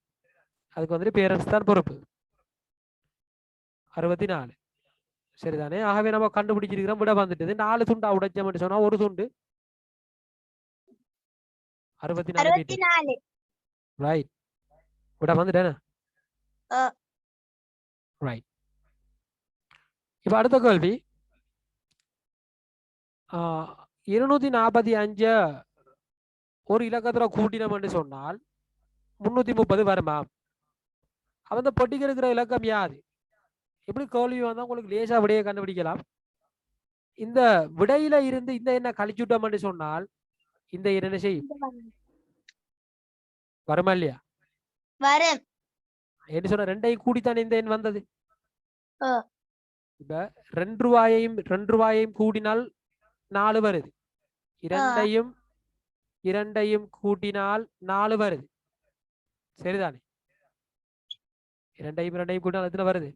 அதுக்கு வந்துட்டு பேரண்ட்ஸ் தான் பொறுப்பு. 64. சரிதானே? ஆகவே நம்ம கண்டுபிடிச்சிருக்கிறோம். விட வந்துட்டு 4 துண்டா உடைச்சோம்னு சொன்னா ஒரு துண்டு 64. ரைட். விட வந்துட்டேன். ரைட். இப்ப அடுத்த கேள்வி, 245 ஒரு இலக்கத்துல கூட்டினோம் என்று சொன்னால் 330 வருமா? அவன் இந்த பொட்டிக்கு இருக்கிற இலக்கம் யாது? எப்படி கேள்வி வந்தா உங்களுக்கு லேசா விடையை கண்டுபிடிக்கலாம். இந்த விடையில இருந்து இந்த எண்ணை கழிச்சுட்டோம் என்று சொன்னால் இந்த என்ன செய்யும், வருமா இல்லையா? என்ன சொன்ன, 2ஐயும் கூடித்தானே இந்த எண் வந்தது. இப்ப 2 ரூபாயையும் கூட்டினால் 4 வருது. 2ஐயும் கூட்டினால் 4 வருது. சரிதானே? 2ஐயும் கூட்டினால் எத்தனை வருது?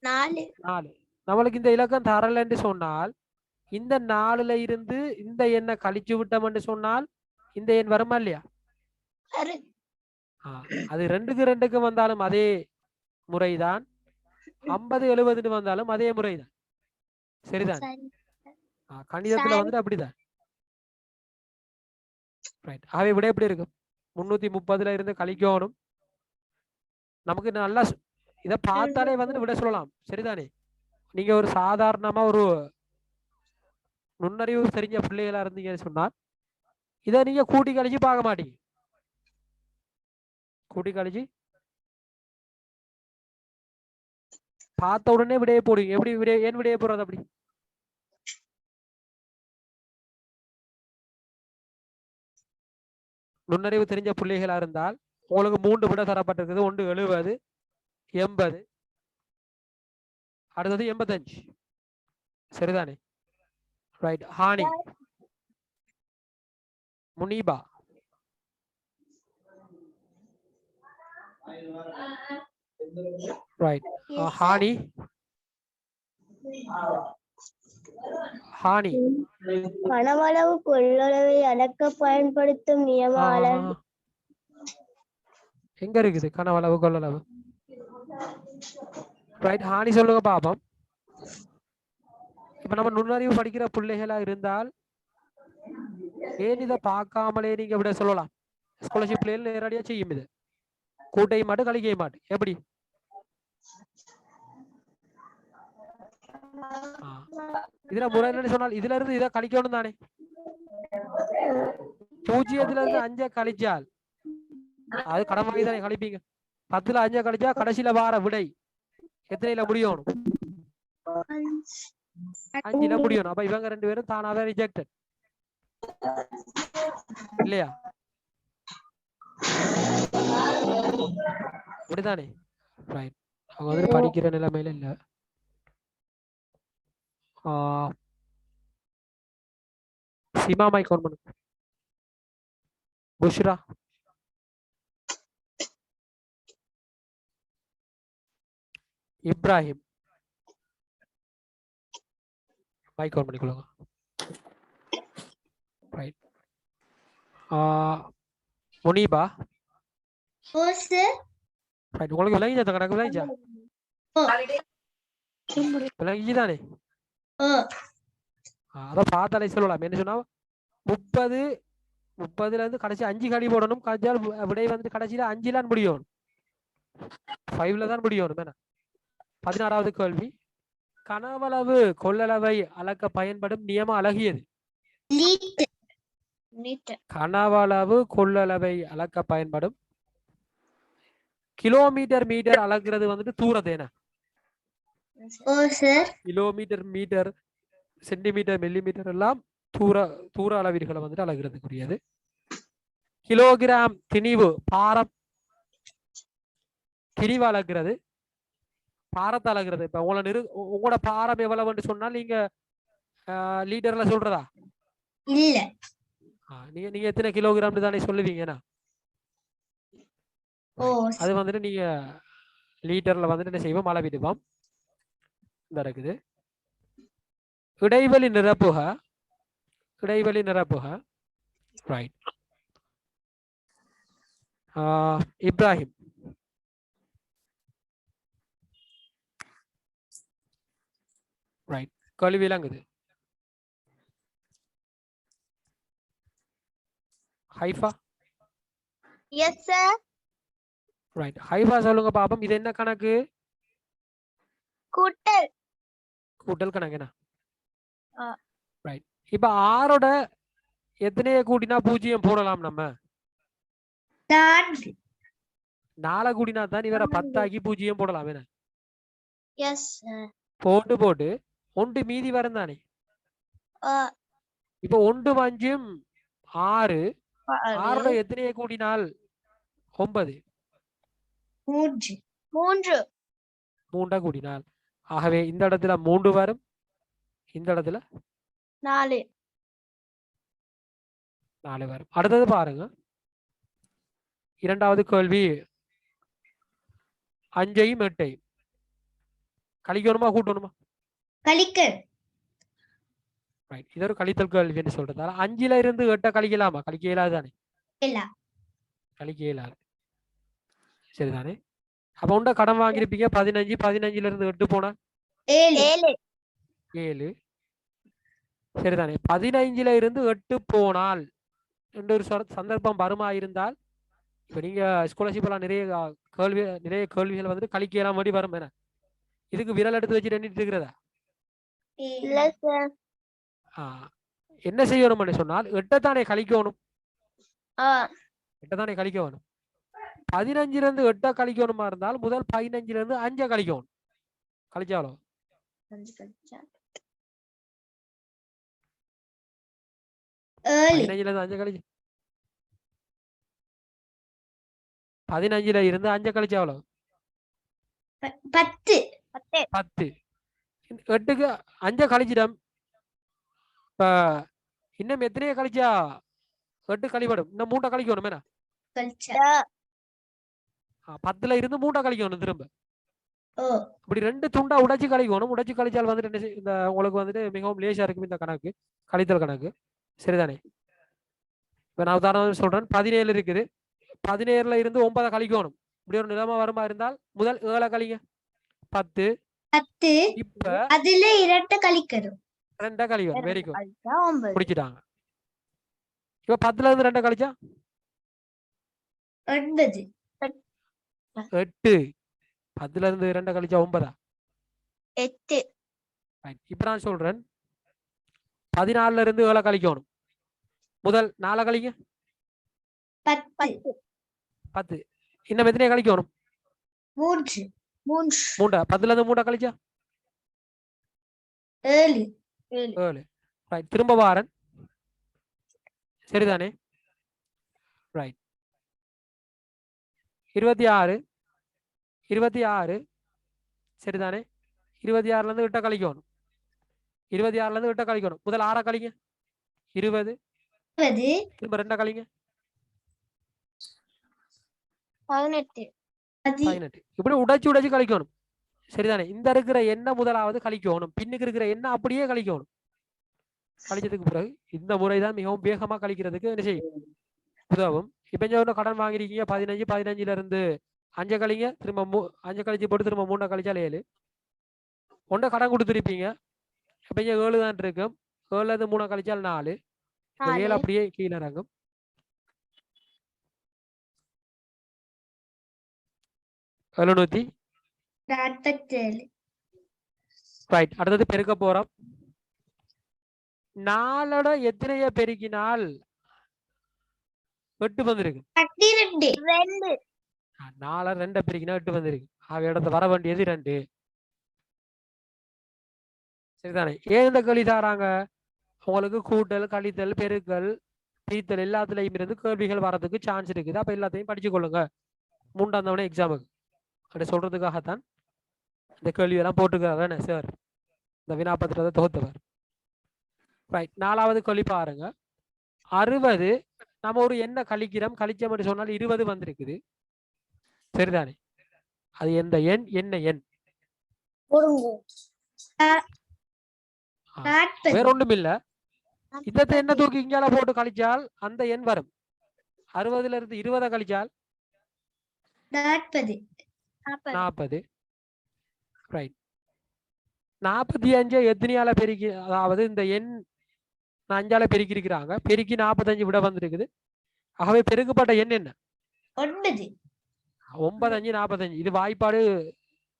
4. நம்மளுக்கு இந்த இலக்கம் தரல என்று சொன்னால் இந்த 4ல இருந்து இந்த எண்ணை கழிச்சு விட்டோம் என்று சொன்னால் இந்த எண் வருமா இல்லையா? அது 2க்கு 2க்கு வந்தாலும் அதே முறைதான், 50 70 வந்தாலும் அதே முறைதான். சரிதான்? கணிதத்துல வந்துட்டு அப்படிதான். ரைட். ஆகவே விட எப்படி இருக்கும், 330ல இருந்து கழிக்கணும். நமக்கு நல்லா இதை பார்த்தாலே வந்துட்டு விட சொல்லலாம். சரிதானே? நீங்க ஒரு சாதாரணமா ஒரு நுண்ணறிவு தெரிஞ்ச பிள்ளைகளா இருந்தீங்கன்னு சொன்னால் இதை நீங்க கூட்டி கழிச்சு பார்க்க மாட்டீங்க. கூட்டி கழிச்சு பார்த்த உடனே விடையை போடுவீங்க. எப்படி ஏன் விடையை போடுறது? அப்படி நுண்ணறிவு தெரிஞ்ச பிள்ளைகளா இருந்தால் உங்களுக்கு 3 விட தரப்பட்டிருக்குது. 1 70, 80, அடுத்தது 85. சரிதானே? ரைட். ஹானி, முனீபா, ரைட். ஹானி கனவளவு கொள்ளளவை அளக்க பயன்படுத்தும் நியம அளவு எங்க இருக்குது கனவளவு கொள்ளளவு? ரைட், ஹானி சொல்லுங்க பாப்போம். இப்ப நம்ம நுண்ணறிவு படிக்கிற பிள்ளைகளா இருந்தால் ஏன் இதை பார்க்காமலே நீங்க விட சொல்லலாம். ஸ்காலர்ஷிப் பிள்ளைகள் நேரடியா செய்யும் இது. கூட்டையும் மாட்டு கழிக்கையும் மாட்டு எப்படி இதுல முறை என்னன்னு சொன்னால் இதுல இருந்து இதை கழிக்கணும் தானே. 0ல இருந்து 5 கழிச்சால் அது கடன் வாங்கி தானே கழிப்பீங்க. 10ல 5 கழிச்சா கடைசியில வார விடை எத்தனையில முடியணும்? 5ல முடியணும். அப்ப இவங்க 2 பேரும் தானாவே ரிஜெக்டட் இல்லையா? அப்படிதானே? ரைட், அவங்க வந்து படிக்கிற நிலைமையில இல்ல. சிமா மைக் ஆன் பண்ணு. புஷ்ரா இப்ராஹிம் மைக் ஆன் பண்ணிக்கொள்ளுங்க. Right, Muneeba right. உங்களுக்கு விளங்கிச்சா? கணக்கு விளங்கிச்சா? விளங்கிச்சுதானே? அதை பார்த்தாலே சொல்லலாம். என்ன சொன்னா 30ல இருந்து கடைசி 5 கடி போடணும். கழிச்சால் விடை வந்து கடைசியில 5ல முடியும், 5ல தான் முடியணும். என்ன 16வது கேள்வி, கனவளவு கொள்ளளவை அளக்க பயன்படும் நியமம் அழகியது. கனவளவு கொள்ளளவை அளக்க பயன்படும் கிலோமீட்டர் மீட்டர் அளக்கிறது வந்துட்டு தூரத்தேன. கிலோமீட்டர் மீட்டர் சென்டிமீட்டர் மில்லிமீட்டர் எல்லாம் தூர அளவீடுகளை வந்துட்டு அளக்கிறதுக்குரியது. கிலோகிராம் திணிவு பாரம், திணிவு அளக்கிறது, பாரத்தை அளக்கிறது. இப்ப உங்களோட பாரம் எவ்வளவுன்னு சொன்னால் நீங்க லீட்டர்ல சொல்றதா இல்ல? நீங்க எத்தனை கிலோகிராம் தானே சொல்லுவீங்கன்னா அது வந்துட்டு நீங்க லீட்டர்ல வந்துட்டு என்ன செய்வோம், அளவிடுவோம். இந்த இருக்குது இடைவெளி நிரப்புக, இடைவெளி நிரப்புக. Right, Ibrahim right. கேள்வி விளங்குது? Haifa? Yes sir. Right, Haifa சொல்லுங்க பாப்போம். இது என்ன கணக்கு? கூட்டல். கூட்டல் கணக்கு என்ன? ரைட். இப்ப 6ஓட எத்தனைய கூட்டினா 0 போடலாம் நம்ம? 4 கூட்டினா தான் இவரை 10 ஆக்கி 0 போடலாம். என்ன? எஸ் போட்டு 1 மீதி வரும் தானே. இப்ப 1 5 6, 6ஓட எத்தனைய கூட்டினால் 9, 3 கூட்டினால். ஆகவே இந்த இடத்துல 3 வரும், இந்த இடத்துல 4 வரும். அடுத்தது பாருங்க, 2வது கேள்வி. 5ஐயும் 8ஐயும் கழிக்கணுமா கூட்டணுமா? கழிக்கல். ரைட், இது ஒரு கழித்தல் கேள்வின்னு சொல்றதால 5ல இருந்து 8 கழிக்கலாமா? கழிக்க இயலாது தானே. கழிக்க இயலாது, சரிதானே? அப்ப உண்ட கடன் வாங்கியிருப்பீங்க 15, 15ல இருந்து 8 போனா 7, சரிதானே? 15ல இருந்து 8 போனால் என்ற ஒரு சந்தர்ப்பம் வருமா இருந்தால், இப்ப நீங்க ஸ்காலர்ஷிப் எல்லாம் நிறைய கேள்விகள் வந்துட்டு கழிக்கலாம் வேண்டி வரும். என்ன இதுக்கு விரல் எடுத்து வச்சு எண்ணிட்டு இருக்கிறதா? என்ன செய்யணும்னு சொன்னால் 8 தானே கழிக்கணும், 8 தானே கழிக்க வேணும். 15ல இருந்து 8 கழிக்கணுமா இருந்தால் முதல் 15ல இருந்து 5 கழிக்கணும். கழிச்சாலும் 15ல இருந்து 5 கழிச்சு 15ல இருந்து 5 கழிச்சா எவ்வளவு? 10. 10. 8க்கு 5 கழிச்சிடம். இப்ப இன்னும் எத்தனைய கழிச்சா 8 கழிவிடும்? இன்னும் 3 கழிக்கணும். என்ன 10ல இருந்து 3 கழிக்கணும் திரும்ப. இப்படி 2 துண்டா உடைச்சு கழிக்கணும். உடைச்சு கழிச்சால் வந்துட்டு இந்த உங்களுக்கு வந்துட்டு மிகவும் லேசா இருக்கும் இந்த கணக்கு, கழித்தல் கணக்கு, சரிதானே? இப்ப நான் உதாரணம் சொல்றேன். 17 இருக்குது, 17ல இருந்து 9 கழிக்கணும். இப்படி ஒரு நிலைமை வருமா இருந்தால் முதல் 7 கழிங்க 10. 10 இப்ப அதுல இரட்டை கழிக்கணும் 2 கழிக்கணும். வெரி குட், கழிச்சா 9 முடிச்சிட்டாங்க. இப்ப 10ல இருந்து 2 கழிச்சா 9 8. 10ல இருந்து 2 கழிச்சா 9. 8 இப்ப நான் சொல்றேன் 14ல இருந்து 7 கழிக்கணும். முதல் 4 கழிங்க 10 10. இன்னும் எத்தனை கழிக்கணும்? 3 3. 10ல இருந்து 3 கழிச்சா 7 7. ரைட், திரும்ப வாரன். சரிதானே? ரைட், 26 சரிதானே? 26ல இருந்து 8 கழிக்கணும். 26ல இருந்து 8 கழிக்கணும். முதல் 6 கழிங்க 20. 20 திரும்ப 2 கழிங்க 18 18. இப்படி உடைச்சு கழிக்கணும். சரிதானே? இந்த இருக்கிற எண்ணெய் முதலாவது கழிக்கணும், பின்னுக்கு இருக்கிற எண்ணெய் அப்படியே கழிக்கணும். கழிச்சதுக்கு பிறகு இந்த முறைதான் மிகவும் வேகமா கழிக்கிறதுக்கு என்ன செய்யும், உதவும். இப்ப இங்க கடன் வாங்கிருக்கீங்க 15. 15ல இருந்து 5 கழிங்க, திரும்ப 5 கழிச்சு போட்டு திரும்ப 3 கழிச்சா 7. 1 கடன் கொடுத்துருப்பீங்க. இப்ப இங்க 7 தான் இருக்கும். 7ல இருந்து 3 கழிச்சால் 4. 7 அப்படியே கீழே இறங்கும். எழுநூத்தி ரைட். அடுத்தது பெருக்க போறோம். 4 எத்தனைய பெருக்கினால் 8 வந்திருக்கு. 4 2 பெருக்கினா 8 வந்திருக்கு. இடத்துல வர வேண்டியது 2. சரிதானே? ஏன் இந்த கேள்வி தாராங்க? உங்களுக்கு கூட்டல், கழித்தல், பெருக்கல், பிரித்தல் எல்லாத்துலயும் இருந்து கேள்விகள் வரதுக்கு சான்ஸ் இருக்குது. அப்ப எல்லாத்தையும் படிச்சு கொள்ளுங்க 3ஆம் தவணை எக்ஸாமுக்கு. அப்படி சொல்றதுக்காகத்தான் இந்த கேள்வியெல்லாம் போட்டுக்கிறாங்க சார், இந்த வினாபத்திரத்தை தொகுத்தவர். ரைட், 4வது கேள்வி பாருங்க. 60 நம்ம ஒரு எண்ணெய் கழிக்கிறோம், கழிச்சோம் என்று சொன்னால் 20 வந்திருக்குது. சரிதானே? அது எந்த எண், என்ன எண்? வேற ஒன்றும் இல்ல. இந்த எண்ணெய் தூக்கி இங்கால போட்டு கழிச்சால் அந்த எண் வரும். 60ல இருந்து 20 கழிச்சால் 40. ரைட், 45 எத்தனையால பெருக்கி, அதாவது இந்த எண் 5ஆல பெருக்கி இருக்கிறாங்க, பெருக்கி 45 விட வந்திருக்குது. ஆகவே பெருக்கப்பட்ட எண் என்ன? 9. 9 5 45. இது வாய்ப்பாடு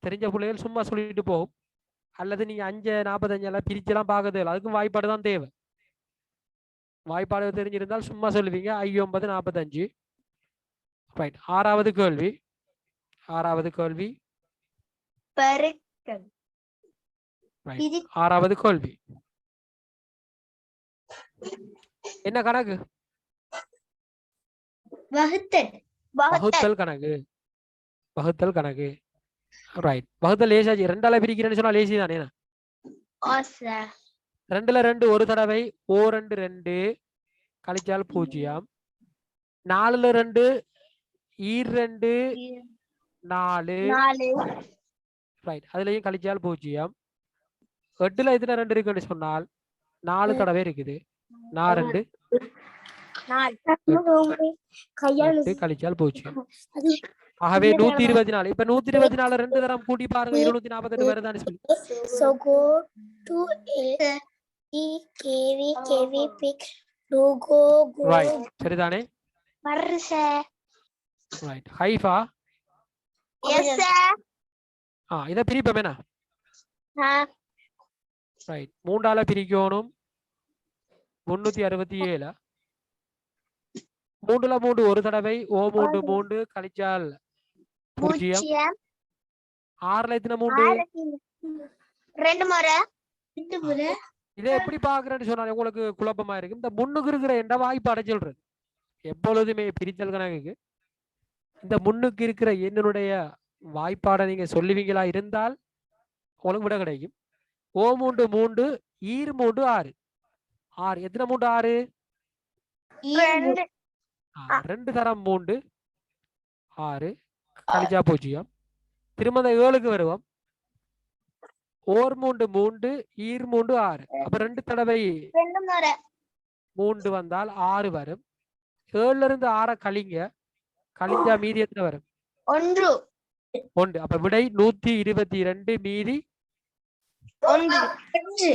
தெரிஞ்ச பிள்ளைகள் சும்மா சொல்லிட்டு போகும். அல்லது நீங்க 5 45 எல்லாம் பிரிச்செல்லாம் பார்க்க தேவை, அதுக்கும் வாய்ப்பாடு தான் தேவை. வாய்ப்பாடு தெரிஞ்சிருந்தால் சும்மா சொல்லுவீங்க 5 9 45. ரைட், 6வது கேள்வி. 6வது கேள்வி. ரைட், 6வது கேள்வி. என்ன கணக்கு? வகுத்தல் கணக்கு. வகுத்தல் கணக்கு. ரைட், வகுத்தல் லேசாச்சு. 2ஆல பிரிக்கிறேன்னு சொன்னா லேசி தானே? 2ல 2 ஒரு தடவை, ஓ 2 2 கழிச்சால் 0. 4ல 2 ஈர் 2 4. ரைட், அதுலயும் கழிச்சால் 0. 8ல எத்தனை 2 இருக்குன்னு சொன்னால் 4 தடவை இருக்குது. 4 2 கழிச்சால் 0. ஆகவே 124. இப்ப 124 2 தரம் கூட்டி பாருங்க, 248 வருதான்னு சொல்லி. So go to KV pick do go. Right, சரிதானே? ரைட், ஹைஃபா. இத பிரிப்போம் என்ன? ரைட், 3ஆல பிரிக்கணும். 367. 3ல 3 ஒரு தடவை, ஓ 3 3 கழிச்சால் 0. 6ல எத்தனை 3? 2 முறை. இதை எப்படி பாக்குறேன்னு சொன்னா உங்களுக்கு குழப்பமா இருக்கு. இந்த முன்னுக்கு இருக்கிற என்ற வாய்ப்பாடை சொல்றது. எப்பொழுதுமே பிரித்தல் கணக்குக்கு இந்த முன்னுக்கு இருக்கிற எண்ணினுடைய வாய்ப்பாடை நீங்க சொல்லுவீங்களா இருந்தால் உங்களுக்கு விட கிடைக்கும். ஓ 3 3 ஈர் 3 6. 6 எத்தனை 3? 6. 2 தரம் 3 6 கழிச்சா 0. திரும்ப 7க்கு வருவோம். ஓர் 3 3 ஈர் 3 6. அப்ப 2 தடவை 3 வந்தால் 6 வரும். 7ல இருந்து 6 கழிங்க, கழிஞ்சா மீதி எத்தனை வரும்? ஒன்று ஒன்று. அப்ப விடை 122 மீதி ஒன்று ஒன்று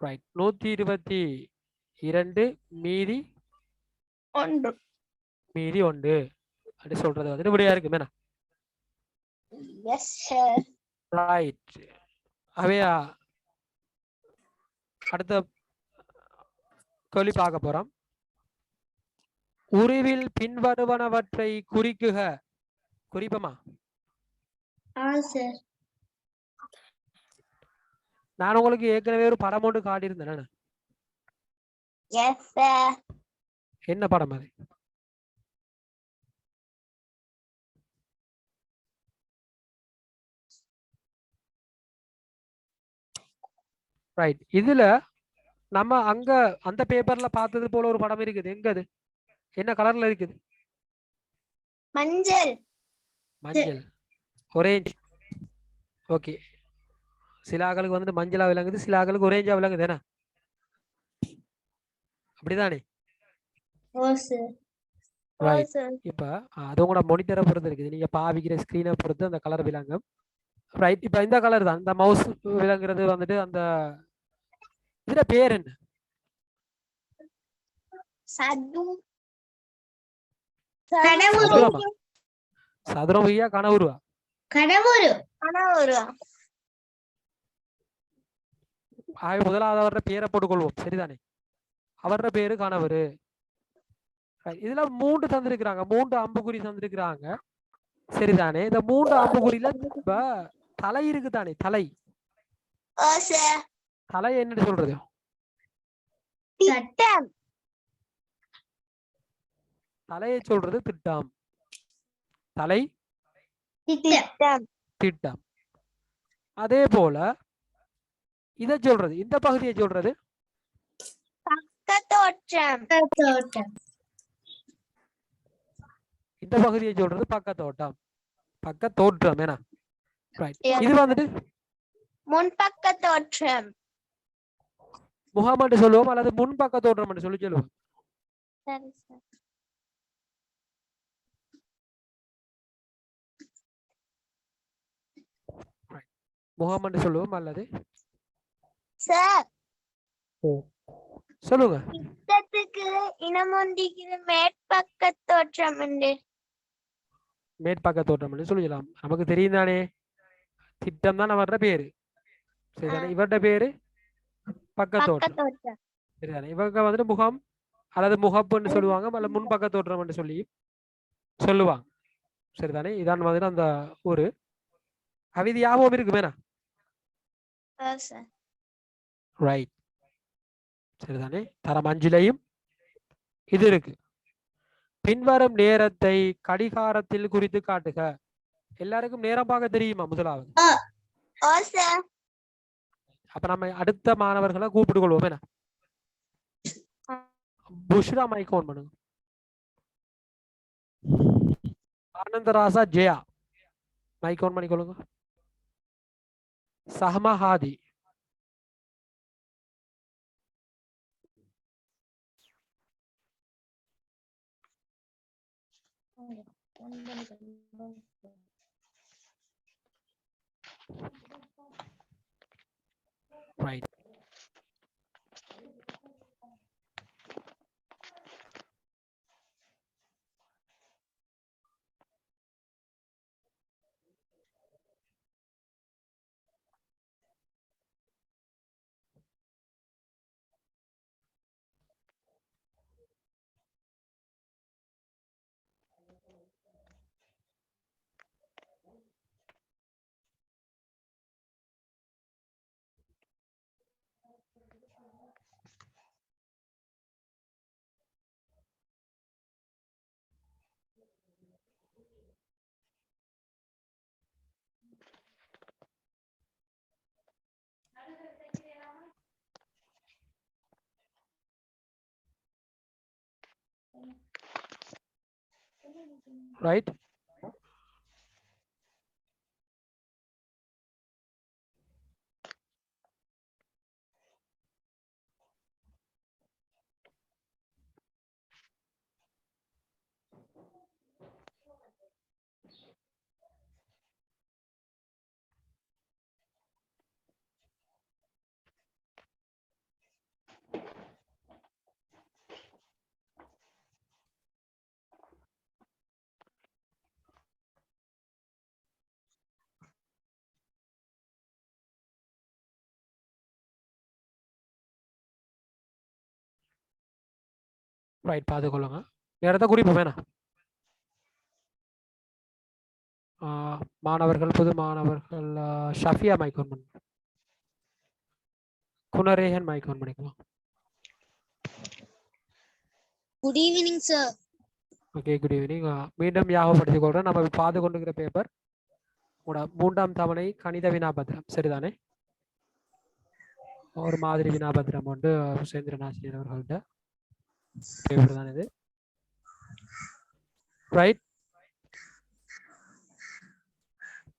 ரைட். 122 மீதி ஒன்று ஒன்று அப்படி சொல்றது வந்துட்டு விடையா இருக்கு மேனா. Yes sir right. அவையா அடுத்த கேள்வி பார்க்க போறோம். உருவில் பின்வருவனவற்றை குறிக்குக. குறிப்பமா சார் நான் உங்களுக்கு ஏற்கனவே ஒரு படம் ஒன்று காட்டியிருந்தேன். எஸ் சார் என்ன படம் அது? ரைட். இதுல நம்ம அங்க அந்த பேப்பர்ல பார்த்தது போல ஒரு படம் இருக்குது. எங்க அது? என்ன கலர்ல இருக்குது? மஞ்சள் மஞ்சள், ஒரேஞ்ச். ஓகே. சில ஆக்களுக்கு வந்துட்டு மஞ்சளா விளங்குது, சில ஆக்களுக்கு ஒரேஞ்சா விளங்குது. என்ன அப்படிதானே? ரைட். இப்ப அது உங்களோட மானிட்டரை பொறுத்து இருக்குது. நீங்க பாவிக்கிற ஸ்கிரீனை பொறுத்து அந்த கலர் விளங்கும். ரைட். இப்ப இந்த கலர் தான் இந்த மவுஸ் விளங்குறது வந்துட்டு அந்த இதுல பேர் என்ன? சதுரமா? சதுரமையா கனவுருவா? முதலாவது அவரோட பேரை போட்டுக்கொள்வோம். சரிதானே? அவரோட பேரு கணவரு. இதுல 3 தந்திருக்கிறாங்க, 3 அம்புக்குறி தந்திருக்கிறாங்க. சரிதானே? இந்த 3 அம்புக்குறியில இப்ப தலை இருக்குதானே? தலை தலை என்ன சொல்றது? தலையை சொல்றது திட்டம். தலை திட்டம். அதே போல இதை சொல்றது, இந்த பகுதியை சொல்றது இந்த பகுதியை சொல்றது பக்கத்தோட்டம், பக்க தோற்றம். என்ன இது வந்துட்டு முன்பக்க தோற்றம் முகம் என்று சொல்லுவோம், அல்லது முன்பக்க தோற்றம் என்று சொல்லுவோம். சரி சார். முகம் என்று சொல்லுவோம் அல்லது சார் சொல்லுங்க. திட்டத்துக்கு இனமொன்றிக்கு மேற்பக்க தோற்றம் என்று மேற்பக்க தோற்றம் என்று சொல்லலாம். நமக்கு தெரியும் தானே, திட்டம் தான் அவரோட பேரு. சரிதானே? இவரோட பேரு பக்க தோற்றம். சரிதானே? இவங்க வந்துட்டு முகம் அல்லது முகப்புன்னு சொல்லுவாங்க, அல்லது முன்பக்க தோற்றம் என்று சொல்லி சொல்லுவாங்க. சரிதானே? இதான் வந்துட்டு அந்த ஒரு கவிதை ஞாபகம் இருக்கு வேணா. ரைட். சரிதானே? தரம் 5லையும் இது இருக்கு. பின்வரும் நேரத்தை கடிகாரத்தில் குறித்து காட்டுக. எல்லாருக்கும் நேரம் பார்க்க தெரியுமா? முதலாவது அப்ப நம்ம அடுத்த மாணவர்களை கூப்பிட்டு கொள்வோம். என்ன புஷ்ரா மைக் ஆன் பண்ணுங்க. ஆனந்தராசா ஜெயா மைக் ஆன் பண்ணிக்கொள்ளுங்க. Sahama Hadi, right. Right. Right, பார்த்துக்கொள்ளுங்க. நேரத்தை குறிப்பு வேணாம். மாணவர்கள், புது மாணவர்கள், ஷஃபியா மைக் ஆன் பண்ணுங்க. குணரேகன் மைக் ஆன் பண்ணிக்கலாம். Good evening sir. Okay, good evening. மீண்டும் ஞாபகப்படுத்திக் கொள்றேன், நம்ம பார்த்து கொண்டிருக்கிற பேப்பர் உங்களோட 3ஆம் தவணை கணித வினாபத்திரம், சரிதானே? ஒரு மாதிரி வினாபத்திரம் வந்து சுசேந்திரன் ஆசிரியர் அவர்கள்ட்ட பேப்பர் தான் இது. ரைட்.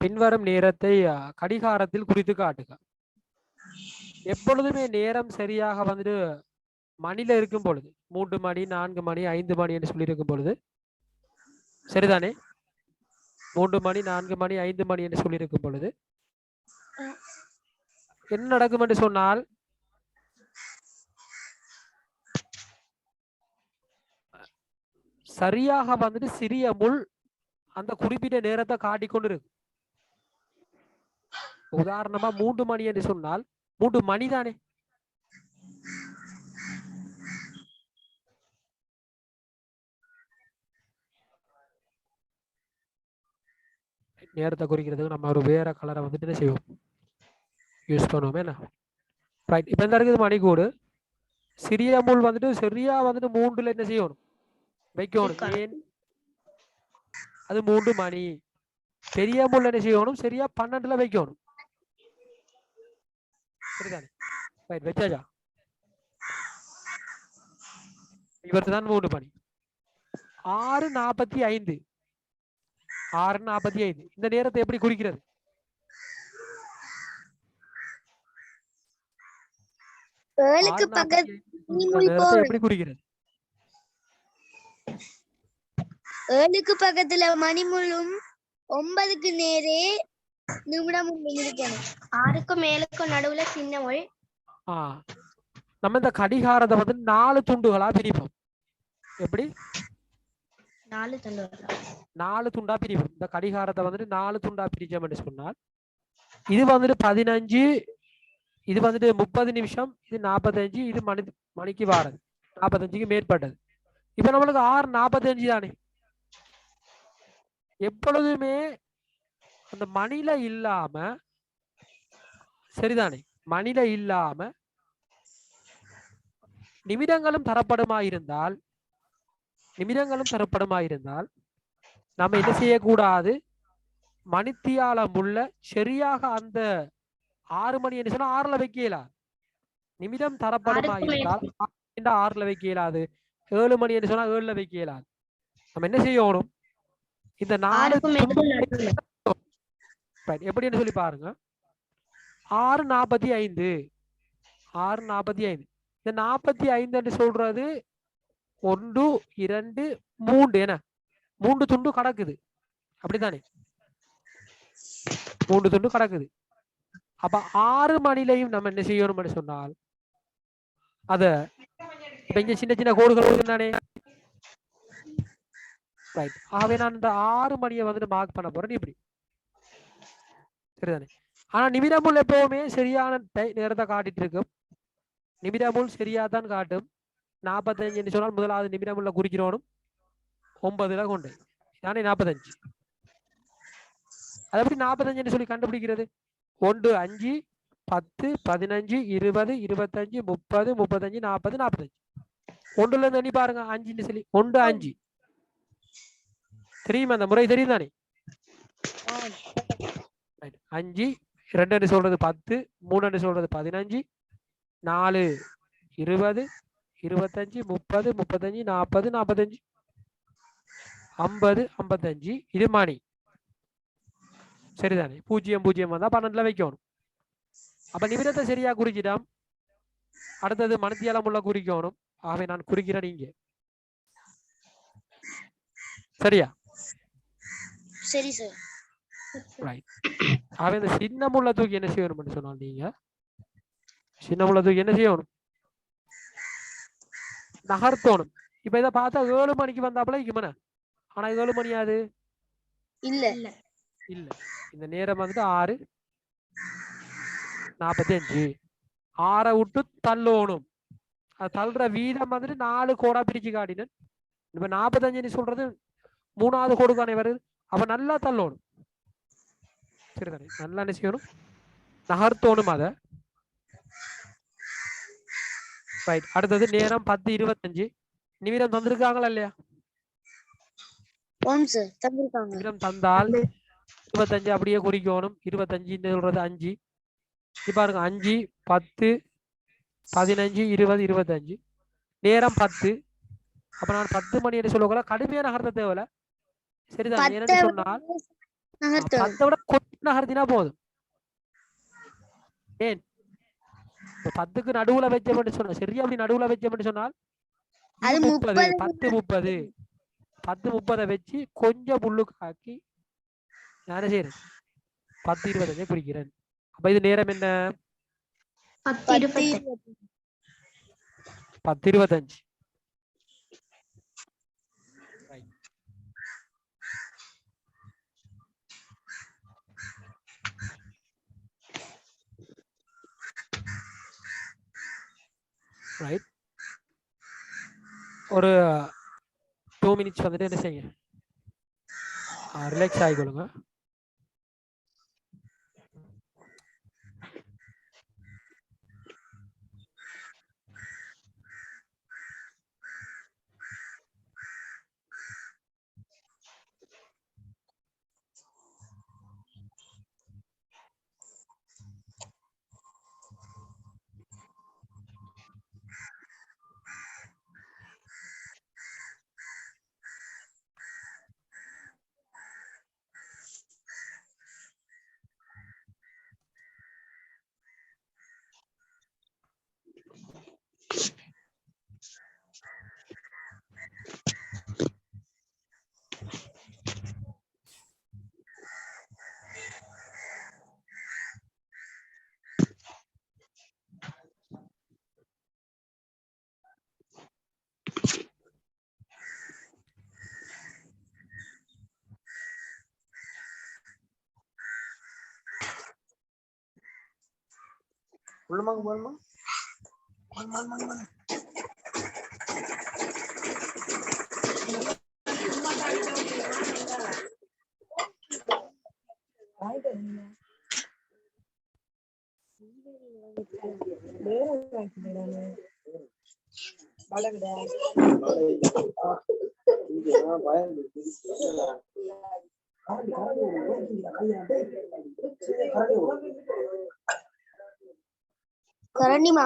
பின்வரும் நேரத்தை கடிகாரத்தில் குறித்து காட்டுக. எப்பொழுதுமே நேரம் சரியாக வந்துட்டு மணில இருக்கும் பொழுது 3 மணி 4 மணி 5 மணி என்று சொல்லி இருக்கும் பொழுது, சரிதானே? 3 மணி 4 மணி 5 மணி என்று சொல்லி இருக்கும் பொழுது என்ன நடக்கும் என்று சொன்னால், சரியாக வந்துட்டு சிறிய முள் அந்த குறிப்பிட்ட நேரத்தை காட்டிக்கொண்டு இருக்கு. உதாரணமா 3 மணி என்று சொன்னால் 3 மணி தானே. நேரத்தை குறிக்கிறதுக்கு நம்ம ஒரு வேற கலரை வந்துட்டு என்ன செய்வோம், யூஸ் பண்ணுவோம். என்ன ரைட். இப்போ இந்த இருக்குது மணிக்கூடு. சிறிய முள் வந்துட்டு சரியா வந்துட்டு 3ல என்ன செய்யணும், வைக்கணும். ஏன் அது 3 மணி. பெரிய முள் என்ன செய்யணும், சரியா 12ல வைக்கணும். சரிதானே? ரைட், வச்சாச்சா? இவருக்கு தான் 3 மணி. 6:45 6:45 இந்த நேரத்தை எப்படி குறிக்கிறது? எப்படி குறிக்கிறது? 7க்கு பக்கத்துல மணிமுள்ளும் 9க்கு நேரே நிமிடமும் இருக்கணும். 6க்கும் 7க்கும் நடுவுல சின்ன முள். நம்ம இந்த கடிகாரத்தை வந்து 4 துண்டுகளா பிரிப்போம். எப்படி? 4 துண்டா பிரிப்போம். இந்த கடிகாரத்தை வந்துட்டு 4 துண்டா பிரிச்சோம் என்று சொன்னால், இது வந்துட்டு 15, இது வந்துட்டு 30 நிமிஷம், இது 45, இது மணிக்கு வாரது 45க்கு மேற்பட்டது. இப்ப நம்மளுக்கு 6:45 தானே. எப்பொழுதுமே அந்த மணில இல்லாம, சரிதானே, மணில இல்லாம நிமிடங்களும் தரப்படுமாயிருந்தால் நம்ம என்ன செய்யக்கூடாது, மணித்தியாலம் உள்ள சரியாக அந்த 6 மணி என்று சொன்னா 6ல வைக்கலாது. நிமிடம் தரப்படுமாயிருந்தால் 6ல வைக்கலாது. 7 மணி என்று சொன்னா 7ல வைக்கலாது. நம்ம என்ன செய்யணும், இந்த 4 எப்படின்னு சொல்லி பாருங்க. 6:45 இந்த 45 என்று சொல்றது 1 2 3 என 3 துண்டு கடக்குது. அப்படித்தானே? 3 துண்டு கடக்குது. அப்ப 6 மணிலையும் நம்ம என்ன செய்யணும்னு சொன்னால், அத இப்ப இங்க சின்ன சின்ன கோடுகள் தானே. ரைட். ஆகவே நான் இந்த 6 மணியை வந்துட்டு மார்க் பண்ண போறேன். இப்படி, சரிதானே? ஆனா நிமிடமுள் எப்பவுமே சரியான நேரத்தை காட்டிட்டு இருக்கும். நிமிடமுள் சரியா தான் காட்டும். 45 சொன்னால் முதலாவது நிமிடமுள்ள குறிக்கிறோனும் 9ல கொண்டு தானே 45. அது எப்படி 45 சொல்லி கண்டுபிடிக்கிறது? 1 5 10 15 20 25 30 35 40 45. 1ல இருந்து எண்ணி பாருங்க. 5 சொல்லி 1 5 தெரியுமா? அந்த முறை தெரியும் தானே? 5 2 சொல்றது 10, 3 சொல்றது 15, 4 20 25 30 35 40 45 50 55. இது மணி, சரிதானே? 0 0 வந்தா 12ல வைக்கணும். அப்ப நிமிடத்தை சரியா குறிச்சிட்டோம். அடுத்தது மணித்தியாலம் உள்ள குறிக்கணும். ஆகவே நான் குறிக்கிறேன் இங்க. சரியா? சரி சார். ரைட். ஆகவே இந்த சின்ன முள்ள தூக்கி என்ன செய்யணும்னு சொன்னால், நீங்க சின்ன முள்ள தூக்கி என்ன செய்யணும், நகர்த்தணும். இப்ப இதை பார்த்தா 7 மணிக்கு வந்தாப்புல இருக்குமன. ஆனா 7 மணி அது இல்ல. இந்த நேரம் வந்துட்டு 6:45. 6 விட்டு தள்ளணும். அது தள்ளுற வீதம் வந்துட்டு 4 கோடா பிரிச்சு காட்டினேன். இப்ப 45 சொல்றது 3வது கோடுக்கானே வருது. அப்ப நல்லா தள்ளணும். சரிதானே? நல்லா என்ன செய்யணும், நகர்த்தோணும் அத. ரைட். அடுத்தது நேரம் 10:25. நிமிடம் தந்திருக்காங்களா இல்லையா? நிமிடம் தந்தால் 25 அப்படியே குறிக்கணும். 25 சொல்றது 5. இப்ப பாருங்க 5, 10, 15, 20, 25. நேரம் 10. அப்ப நான் 10 மணி என்று சொல்லக்கூட கடுமையான நகர்த்த தேவையில்ல. சரிதான். ஏன்னு சொன்னால் 10 விட கொஞ்சம் நகர்த்தினா போதும். ஏன் 10க்கு நடுவுல வச்சோம்னு சொன்னா, சரியா அப்படி நடுவுல வச்சோம்னு சொன்னால் 30, 10, 30 வச்சு கொஞ்சம் முள்ளுக்கு ஆக்கி நான் செய்யறேன் 10, 25 குறிக்கிறேன். அப்ப இது நேரம் என்ன? 10:25. ரைட். ஒரு 2 மினிட்ஸ் வந்துட்டு என்ன செய்யுங்க, ரிலாக்ஸ் ஆகிக்கொள்ளுங்க. கரணிமா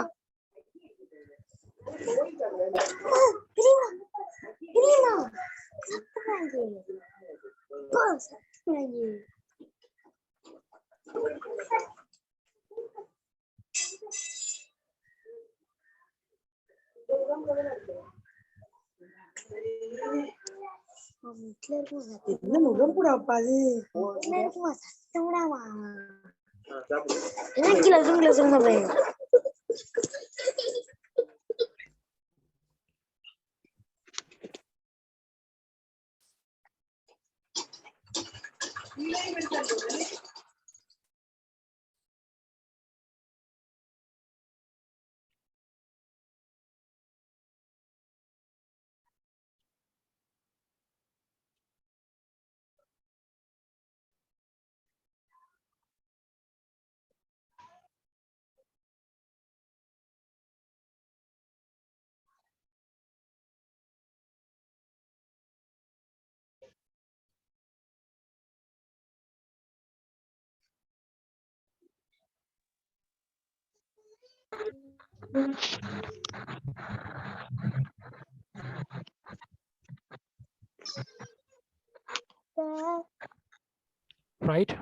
ரைட்.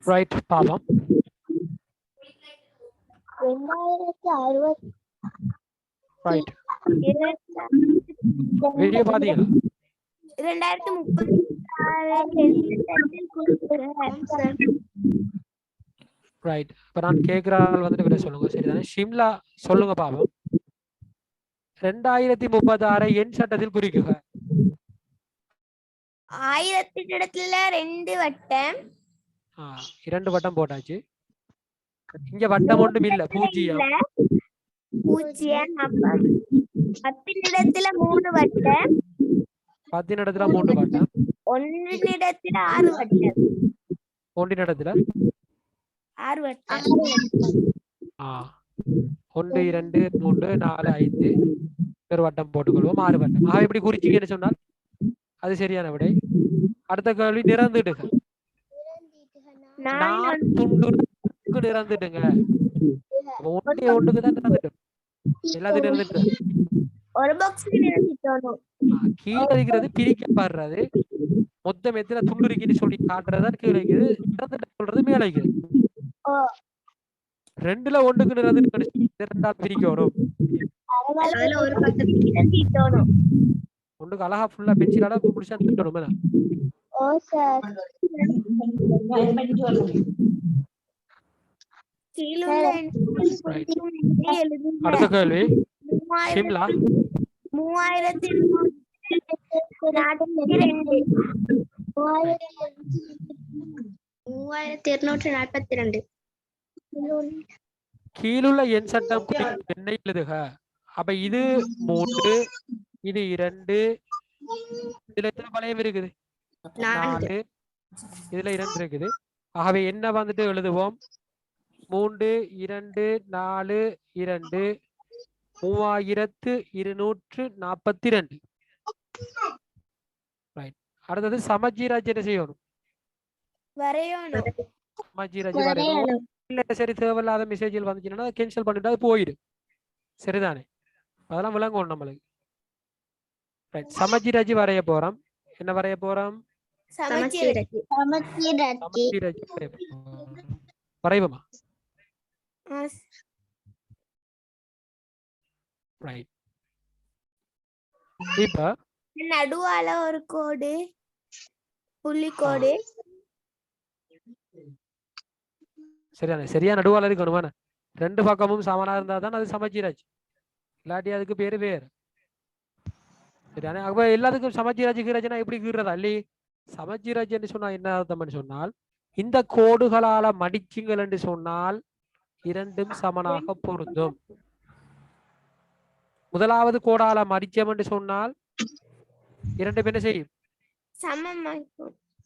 ரைட். பாப்போம். 2060. ரைட். வீடியோ பாத்தீங்களா? 2036 ரைட். இப்ப நான் கேட்கிற ஆள் வந்துட்டு விட சொல்லுங்க. சரிதானே? ஷிம்லா சொல்லுங்க பாப்போம். 2036 எண் சட்டத்தில் குறிக்குக. 1000 இடத்துல 2 வட்டம். 2 வட்டம் போட்டாச்சு. இங்க வட்டம் ஒன்றும் இல்ல, 0. பூஜ்ஜியம். அப்ப 10 இடத்துல 3 வட்டம், 10 இடத்துல 3 வட்டம், 1 இடத்துல 6 வட்டம். 1 இடத்துல 6 வட்டம். 1 2 3 4 5 ஒரு வட்டம் போட்டுக்கொள்வோம். 6 வட்டம். இப்படி குறிச்சிங்கன்னு சொன்னால் அது சரியான விடை. அடுத்த கேள்வி நிறந்துடுங்க. நான் துண்டுக்கு நிறந்துடுங்க. ஒன்றுக்கு தான் நிறந்துடும். எல்லாத்தையும் நிறந்துட்டு ஒரு பாக்ஸ்ல நிரப்பிட்டோம். கீழே இருக்கிறது பிரிக்கப்படுறது, மொத்தம் எத்தனை துண்டு இருக்குன்னு சொல்லி காட்டுறதுதான் கீழே இருக்குது. நிறந்துட்டு சொல்றது மேலே இருக்குது. 2ல 1க்கு நிறந்துட்டு 2ஆல் பிரிக்கணும். ஒரு பக்கத்துக்கு நிரப்பிட்டோம். 1க்கு அழகா ஃபுல்லா பென்சிலால முடிச்சா திட்டணும். ஓ சார். அடுத்த கேள்வி ஷிம்லா 3242. கீழுள்ள எண் சட்டம் எண்ணை எழுதுக. அப்ப இது 3, இது 2, இதுல எத்தனை வளையம் இருக்குது? 4, இதுல 2 இருக்குது. ஆகவே என்ன வந்துட்டு எழுதுவோம்? 3 2 4 2 3242. ரைட். அடுத்தது சமஜீராஜ் என்ன செய்யணும்? சமஜீராஜ் வரையணும். இல்ல சரி தேவையில்லாத மெசேஜில் வந்துச்சுன்னா கேன்சல் பண்ணிட்டு அது போயிடும். சரிதானே? அதெல்லாம் விளங்கணும் நம்மளுக்கு. ரைட். சமஜீராஜ் வரைய போறோம். என்ன வரைய போறோம்? வரைவோமா? ரைட். இப்ப நடுவால ஒரு கோடு, புள்ளிக்கோடு. சரியா நடுவால இருக்கணும். 2 பக்கமும் சமனா இருந்தா தான் அது சமஜீராஜ். இல்லாட்டி அதுக்கு பேரு வேறு. சரியானே? அப்ப எல்லாத்துக்கும் சமஜீராஜ் கீராஜ்னா எப்படி கீறதா இல்லையே? சமஜீராஜ் என்று சொன்னா என்ன அர்த்தம்னு சொன்னால், இந்த கோடுகளால மடிச்சிங்கள் என்று சொன்னால் 2ம் சமனாக பொருந்தும். முதலாவது கோடால மடிச்சம் என்று சொன்னால் 2 என்ன செய்யும்?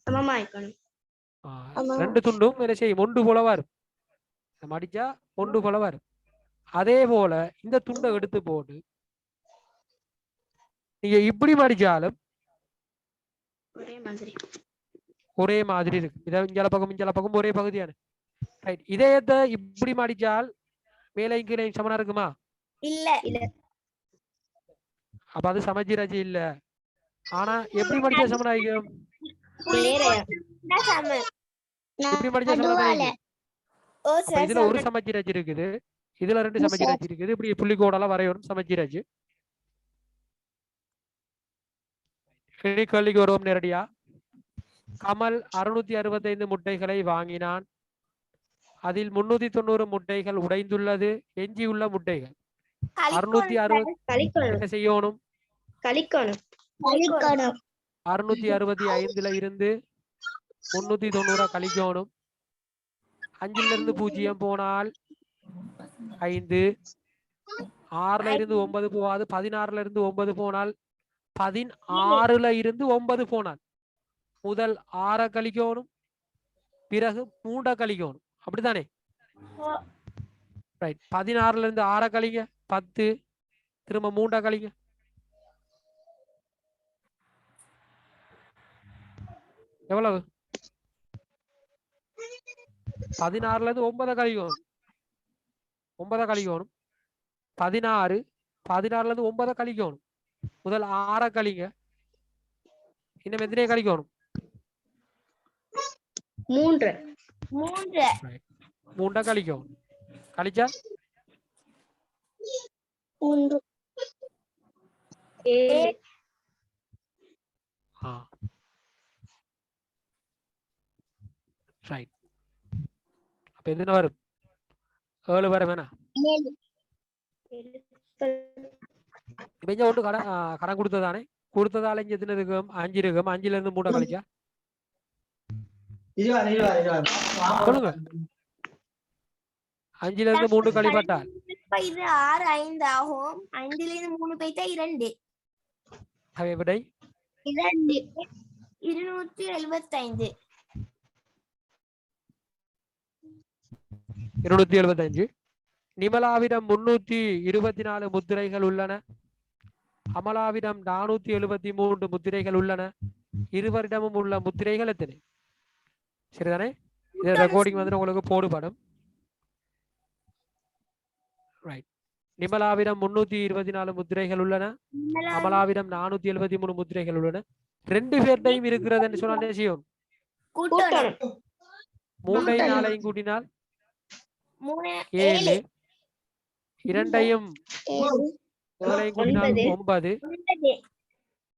சமமாய்க்கணும். 2 துண்டும் என்ன செய்யும்? ஒன்று போல வரும். மடிச்சா ஒன்று போல வரும். அதே போல இந்த துண்டை எடுத்து போட்டு நீங்க இப்படி மடிச்சாலும் ஒரே மாதிரி இருக்கு. இத இஞ்சல பக்கம் ஒரே பகுதியான. ரைட். இதயத்தை இப்படி மடிச்சால் மேலே கீழே சமனா இருக்குமா? இல்ல. அப்ப அது சமஜீராஜ் இல்ல. ஆனா எப்படி மடிச்சா சமனாயிக்கும்? இப்படி மடிச்சா சமனாயிக்கும். இதுல ஒரு சமஜீராஜ் இருக்குது, இதுல 2 சமஜீராஜ் இருக்குது. இப்படி புள்ளிக்கோடெல்லாம் வரையணும் சமஜீராஜ். கேள்விக்கு வருவோம் நேரடியா. கமல் 665 முட்டைகளை வாங்கினான். அதில் 390 முட்டைகள் உடைந்துள்ளது. எஞ்சியுள்ள முட்டைகள் 660 என்ன செய்யணும்? 665ல இருந்து 390 கழிக்கணும். 5ல இருந்து 0 போனால் 5, 6ல இருந்து 9 போகாது. 16ல இருந்து 9 போனால் 16ல இருந்து 9 போனால் முதல் 6 கழிக்கணும், பிறகு 3 கழிக்கணும். அப்படித்தானே? ரைட். 16ல இருந்து 6 கழிங்க 10, திரும்ப 3 கழிங்க. எவ்வளவு? 16ல இருந்து 9 கழிக்கணும். 9 கழிக்கணும். 16, 16ல இருந்து 9 கழிக்கணும். முதல் 6 கழிங்க. இன்னும் எத்தனை கழிக்கணும்? 3 கழிக்கணும். கழிச்சா 7. ரைட். அப்ப எத்தனை வரும்? 7 வரும். வேணா இப்ப ஒன்று கடன் கொடுத்ததானே? கொடுத்ததால இங்க எத்தனை இருக்கும்? 5 இருக்கும். 5ல இருந்து 3 கழிச்சா சொல்லுங்க. 5ல இருந்து 3 கழிப்பட்டால் அப்ப இது 6 5 ஆகும். 5ல இருந்து 3 போயிட்டா 2. அவை விடை 2. 275. 275. நிமலாவிடம் 324 முத்திரைகள் உள்ளன. அமலாவிடம் 473 முத்திரைகள் உள்ளன. இருவரிடமும் உள்ள முத்திரைகள் எத்தனை? சரிதானே? இது ரெக்கார்டிங் வந்து உங்களுக்கு போடுபடும். ரைட். நிமலாவிடம் 324 முத்திரைகள் உள்ளன. அமலாவிடம் 473 முத்திரைகள் உள்ளன. 2 பேர்டையும் இருக்கிறதுன்னு சொன்னா என்ன செய்யும்? கூட்டணும். 3ஐயும் 4ஐயும் கூட்டினால் 3 7. 2ஐயும் 7ஐயும் கூட்டினால் 9.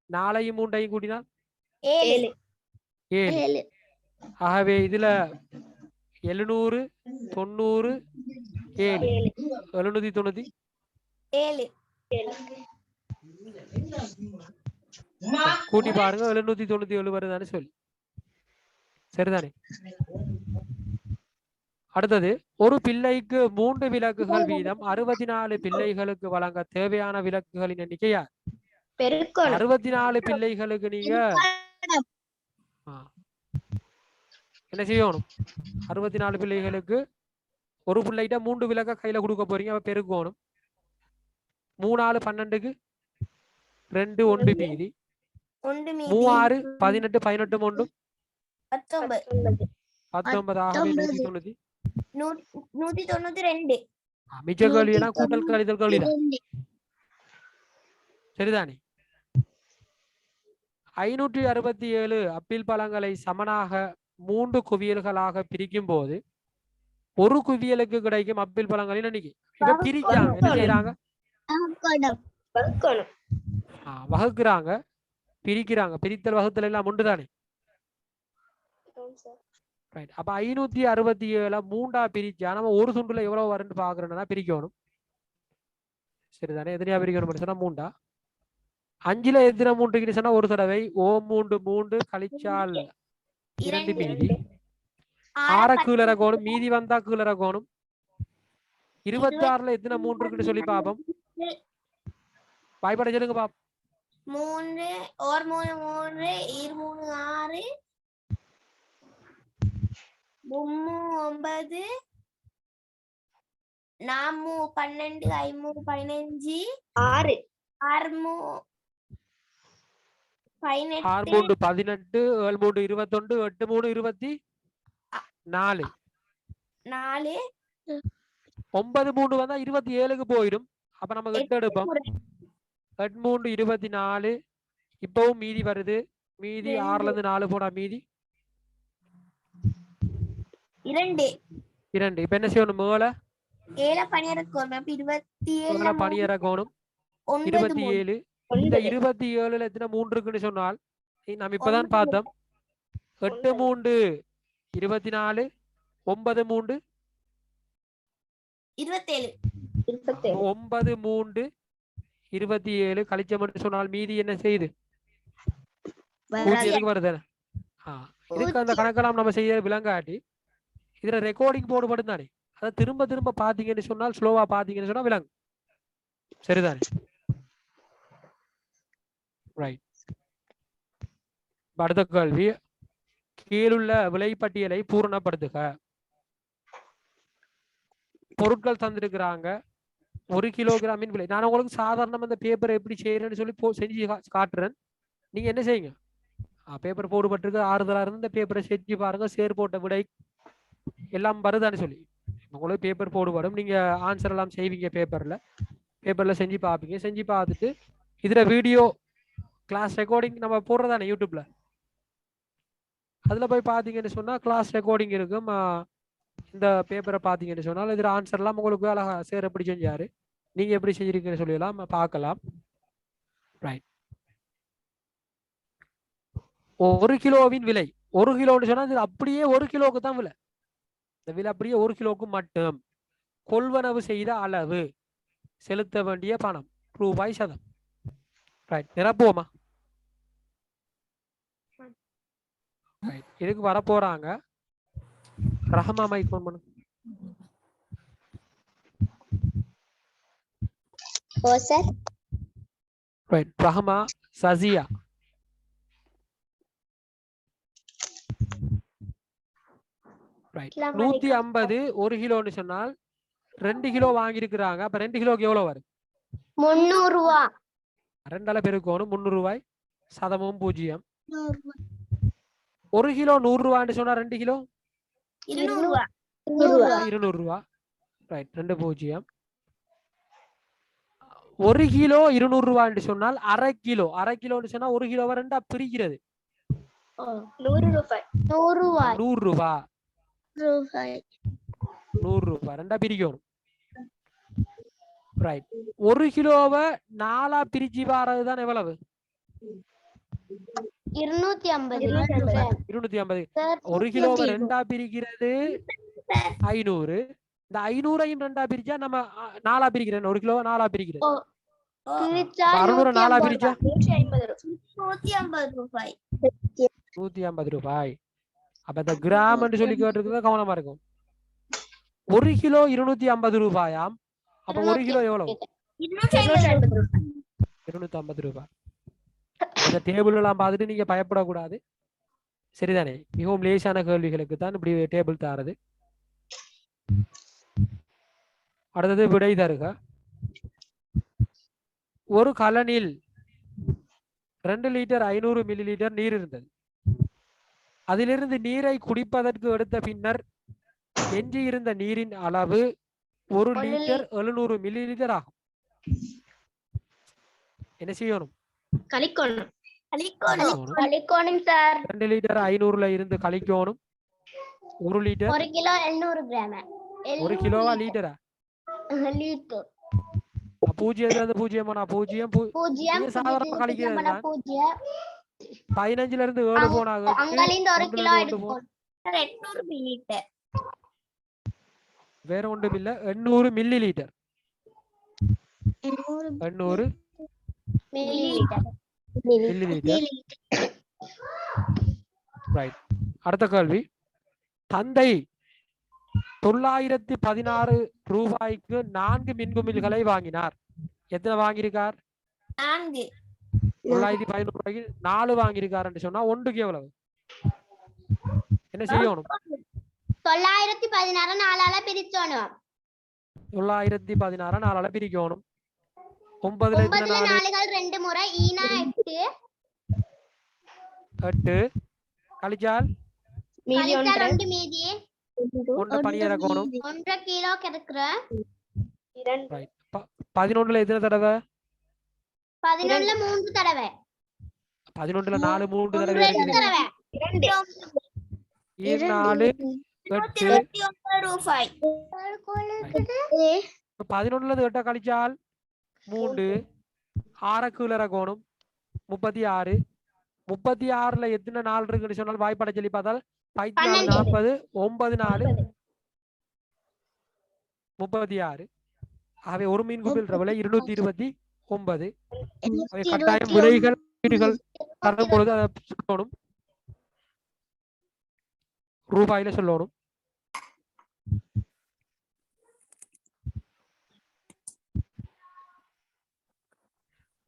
4ஐயும் 3ஐயும் கூட்டினால் 7. 7. ஆகவே இதுல 700 90 7 790 7. கூட்டி பாருங்க 797 வருதான்னு சொல்லி. சரிதானே? அடுத்தது, ஒரு பிள்ளைக்கு 3 விளக்குகள் வீதம் 64 பிள்ளைகளுக்கு வழங்க தேவையான விளக்குகளின் எண்ணிக்கை யார்? 64 பிள்ளைகளுக்கு நீங்க என்ன செய்யணும்? 64 பிள்ளைகளுக்கு ஒரு பிள்ளைகிட்ட 3 விளக்க கையில கொடுக்க போறீங்க. அவ பெருக்கணும். 3 ஆளு 12க்கு 2 1 மீதி 3 6 18 18 1 19. ஆகவே 190. 192. மிச்ச கேள்வினா கூட்டல் கழித்தல் கேள்விதான். சரிதானே? 567 அப்பிள் பழங்களை சமனாக 3 குவியல்களாக பிரிக்கும் போது ஒரு குவியலுக்கு கிடைக்கும் அப்பிள் பழங்களின் எண்ணிக்கை. இப்ப பிரிக்காங்க. என்ன செய்யறாங்க? வகுக்கிறாங்க, பிரிக்கிறாங்க. பிரித்தல் வகுத்தல் எல்லாம் உண்டுதானே? அப்ப 567 3ஆ பிரிச்சா நம்ம ஒரு துண்டுல எவ்வளவு வரும்னு பாக்குறோம்னா பிரிக்கணும். சரிதானே? எத்தனையா பிரிக்கணும் சொன்னா 3ஆ. 5ல எத்தனை 3 சொன்னா ஒரு தடவை. 3 கழிச்சால் 2 மீதி. 6 கீழ இறக்கணும். மீதி வந்தா கீழ இறக்கணும். 26ல எத்தனை 3 இருக்குன்னு சொல்லி பாப்போம். வாய்ப்பாட சொல்லுங்க பாப்போம். 3 और 3 3 2 3 6 3 9 4 12 5 15 6 6 18 6 18 7 21 8 24 4 9 வந்தா 27க்கு போயிடும். அப்ப நம்ம 8 எடுப்போம். 8 24. இப்பவும் மீதி வருது. மீதி 6ல இருந்து 4 போனா மீதி 2. இப்ப என்ன செய்யணும்? மேல 7 பணியரக்கோணும். அப்ப 27 பணியரக்கோணும். 27. இந்த 27ல எத்தனை 3 இருக்குன்னு சொன்னால் நம்ம இப்பதான் பார்த்தோம். 8 3 24 9 3 27. 9 3 27 கழிச்சோம்னு சொன்னால் மீதி என்ன செய்யுது? 0 வருது. இதுக்கு அந்த கணக்கெல்லாம் நம்ம செய்ய விளங்காட்டி இதுல ரெக்கார்டிங் போடுபடும் தானே. அதை திரும்ப திரும்ப பாத்தீங்கன்னு சொன்னால், ஸ்லோவா பாத்தீங்கன்னு சொன்னா விளங்கும். சரிதானே? ரைட். அடுத்த கேள்வி, கீழுள்ள விலைப்பட்டியலை பூரணப்படுத்துக. பொருட்கள் தந்திருக்கிறாங்க. 1 கிலோகிராமின் விலை. நான் உங்களுக்கு சாதாரண அந்த பேப்பரை எப்படி செய்யறேன்னு சொல்லி செஞ்சு காட்டுறேன். நீங்க என்ன செய்யுங்க? பேப்பர் போடுபட்டிருக்கு. ஆறுதலா இருந்து இந்த பேப்பரை செஞ்சு பாருங்க. சேர் போட்ட விடை எல்லாம் வருதான்னு சொல்லி உங்களுக்கு பேப்பர் போடுபடும். நீங்க ஆன்சர் எல்லாம் செய்வீங்க. பேப்பர்ல செஞ்சு பார்ப்பீங்க. செஞ்சு பார்த்துட்டு இதுல வீடியோ கிளாஸ் ரெக்கார்டிங் நம்ம போடுறதானே யூடியூப்ல. அதுல போய் பாத்தீங்கன்னு சொன்னா கிளாஸ் ரெக்கார்டிங் இருக்கும். இந்த பேப்பரை பாத்தீங்கன்னு சொன்னால் இதுல ஆன்சர் எல்லாம் உங்களுக்கு அழகா சேர் எப்படி செஞ்சாரு, நீங்க எப்படி செஞ்சிருக்கீங்கன்னு சொல்லலாம் பார்க்கலாம். ரைட். 1 கிலோவின் விலை. 1 கிலோன்னு சொன்னா இது அப்படியே 1 கிலோவுக்கு தான் விலை. இந்த விலை அப்படியே 1 கிலோவுக்கு மட்டும். கொள்வனவு செய்த அளவு, செலுத்த வேண்டிய பணம் ரூபாய் சதம். ரைட். நிரப்புவோமா? இதுக்கு வரப்போறாங்க. ரஹமா மைக் ஃபோன் பண்ணு. ஓ சார் ரைட். ரஹ்மா, சசியா. ரைட். 150 1 கிலோன்னு சொன்னால் 2 கிலோ வாங்கியிருக்கிறாங்க. அப்ப 2 கிலோக்கு எவ்வளவு வரும்? 300 ரூபா. 2 பெருக்கணும் 300 ரூபாய். சதமும் 0. 1 கிலோ 100 ரூபான்னு சொன்னா 2 கிலோ 200 ரூபா. 200 ரூபா. ரைட். 2 0. 1 கிலோ 200 ரூபான்னு சொன்னால் அரை கிலோன்னு சொன்னா 1 கிலோவை 2ஆ பிரிக்கிறது. 100 ரூபாய். 100 ரூபாய். 100 ரூபா. ரூபாய். 100 ரூபா 2ஆ பிரிக்கணும். ரைட். 1 கிலோவை 4ஆ பிரிச்சு வாரதுதான் எவ்வளவு? 250. 250. 1 கிலோவை 2ஆ பிரிக்கிறது 500. இந்த 500ஐயும் 2ஆ பிரிச்சா நம்ம 4ஆ பிரிக்கிறேன். 1 கிலோவை 4ஆ பிரிக்கிறேன். 600 4ஆ பிரிச்சா 150 ரூபாய். 150 ரூபாய். அப்ப இந்த கிராம் சொல்லி கேட்டிருக்கிறது கவனமா இருக்கும். 1 கிலோ 250 ரூபாயாம். அப்ப 1 கிலோ எவ்வளவு? 250 ரூபாய். அந்த டேபிள் எல்லாம் பார்த்துட்டு நீங்க பயப்படக்கூடாது. சரிதானே? மிகவும் லேசான கேள்விகளுக்கு தான் இப்படி டேபிள் தாரது. அடுத்தது விடை தருக. ஒரு கலனில் 2 லிட்டர் 500 மில்லி லிட்டர் நீர் இருந்தது. அதிலிருந்து நீரை குடிப்பதற்கு எடுத்த பின்னர் எஞ்சி இருந்த நீரின் அளவு 1 லிட்டர் 700 மில்லி லிட்டர் ஆகும். என்ன செய்யணும்? கழிக்கணும். கழிக்கணும் சார். 2 லிட்டர் 500ல இருந்து கழிக்கணும் 1 லிட்டர். 1 kilo 700 gram. 1 கிலோவா லிட்டரா? லிட்டர். 0 சாதாரணமா கழிக்கிறது தான். 0. 15ல இருந்து 7 போனா அங்கலிருந்து 1 கிலோ எடுக்கணும். 800 மில்லிலிட்டர். வேற ஒன்றும் இல்ல 800 milli litre. 800 milli litre. Right. அடுத்த கேள்வி. தந்தை 916 ரூபாய்க்கு 4 மின்குமிழ்களை வாங்கினார். எத்தனை வாங்கியிருக்கார்? 4. 911 ரூபாய்க்கு 4 வாங்கியிருக்காருன்னு சொன்னா 1க்கு எவ்வளவு? என்ன செய்யணும்? 916 4ஆல பிரிச்சோணும். 916 4ஆல பிரிக்கணும். 9ல எத்தனை 4? நாலுகள் 2 முறை ஈனா 8. 8 கழிச்சால் மீதி 2 மீதி 1 பணி இறக்கணும். 1 கிலோ கிடைக்குற. 11ல எத்தனை தடவை? 11ல 3 தடவை. 11ல 4 3 தடவை இருக்குது. 4 8 ரூபாய். 11ல 8 கழிச்சால் 3 6 கீழ இறக்கணும். 36. 36ல எத்தனை 4 இருக்குன்னு சொன்னால் வாய்ப்பாட சொல்லி பார்த்தால் 40 9 4 36. ஆகவே ஒரு மீன் குமிழ் விலை 229. கட்டாயம் விலைகள் வீடுகள் தரும் பொழுது அதை சொல்லணும். ரூபாயில சொல்லணும்.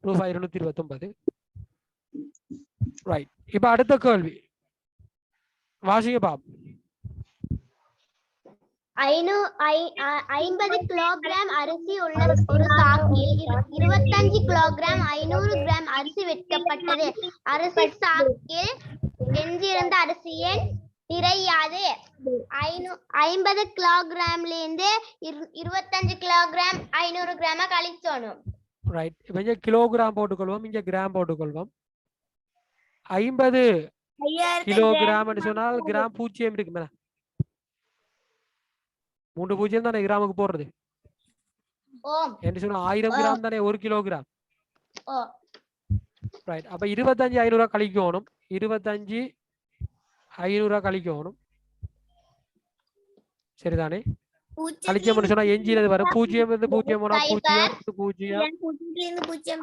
ரூபாய் 229. ரைட். இப்ப அடுத்த கேள்வி வாசிங்க பாப். 50 கிலோகிராம் அரிசி உள்ள ஒரு சாக்கில் 25 கிலோகிராம் 500 கிராம் அரிசி வைக்கப்பட்டது. அரிசி சாக்கில் எஞ்சியிருந்த அரிசியை நிறையாது. 50 கிலோகிராம்ல இருந்து 25 கிலோகிராம் 500 கிராம கழிச்சோணும். ரைட். இப்ப இங்க கிலோகிராம் போட்டுக்கொள்வோம், இங்க கிராம் போட்டுக்கொள்வோம். 50 கிலோகிராம் சொன்னால் கிராம் 0 இருக்கு மேல 3 0 தானே கிராமுக்கு போடுறது. என்று சொன்னா 1000 கிராம் தானே 1 கிலோகிராம். ரைட். அப்ப 25 500 கழிக்கணும். 25 500 கழிக்கணும். சரிதானே? கழிச்சோம்னு சொன்னா எஞ்சினது வரும். 0 இருந்து 0 போனா 0 0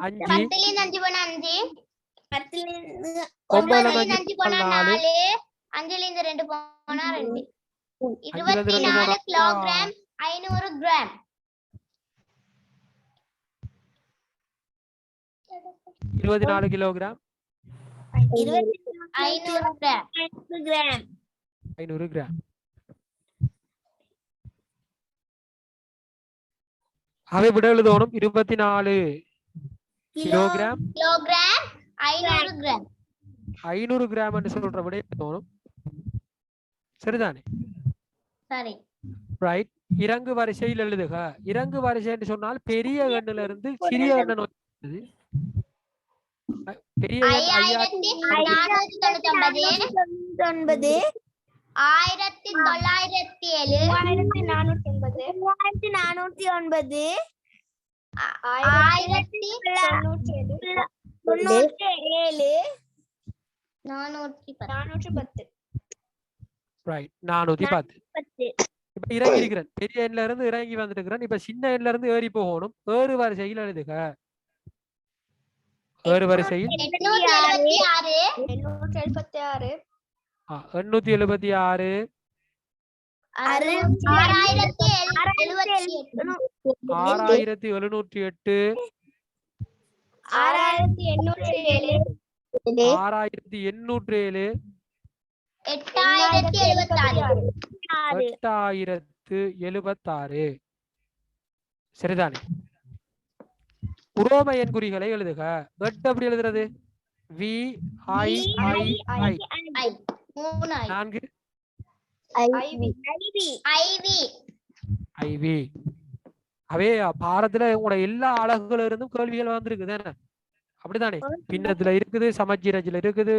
5 5 போனா 5 9 5 போனா 4 5ல இருந்து 2 போனா 2 24 kilogram 500 gram. 24 kilogram 500 gram 500 gram. அவை விட எழுதணும் 24 கிலோகிராம் கிலோகிராம் 500 கிராம் 500 கிராம் என்று சொல்ற விட எழுதணும். சரிதானே? சரி ரைட். இறங்கு வரிசையில் எழுதுக. இறங்கு வரிசை என்று சொன்னால் பெரிய எண்ணில இருந்து சிறிய எண்ணை நோக்கி வருது. பெரிய எண் 5499 1907 410 ரைட் 410. இப்ப இறங்கி இருக்கிறேன், பெரிய எண்ணில இருந்து இறங்கி வந்துட்டு இருக்கிறேன். இப்ப சின்ன எண்ணில இருந்து ஏறி போகணும். ஏறு வரிசையில் எழுதுக. ஏறு வரிசையில் 876 876 6708 6807 8076. சரிதானே? உரோம எண் குறிகளை எழுதுக. வெட்டு எப்படி எழுதுறது? V I I I 4 IV. அவே பாரத்துல உங்களோட எல்லா அழகுல இருந்தும் கேள்விகள் வந்திருக்குது என்ன? அப்படித்தானே? பின்னத்துல இருக்குது, சமச்சீரஜில இருக்குது,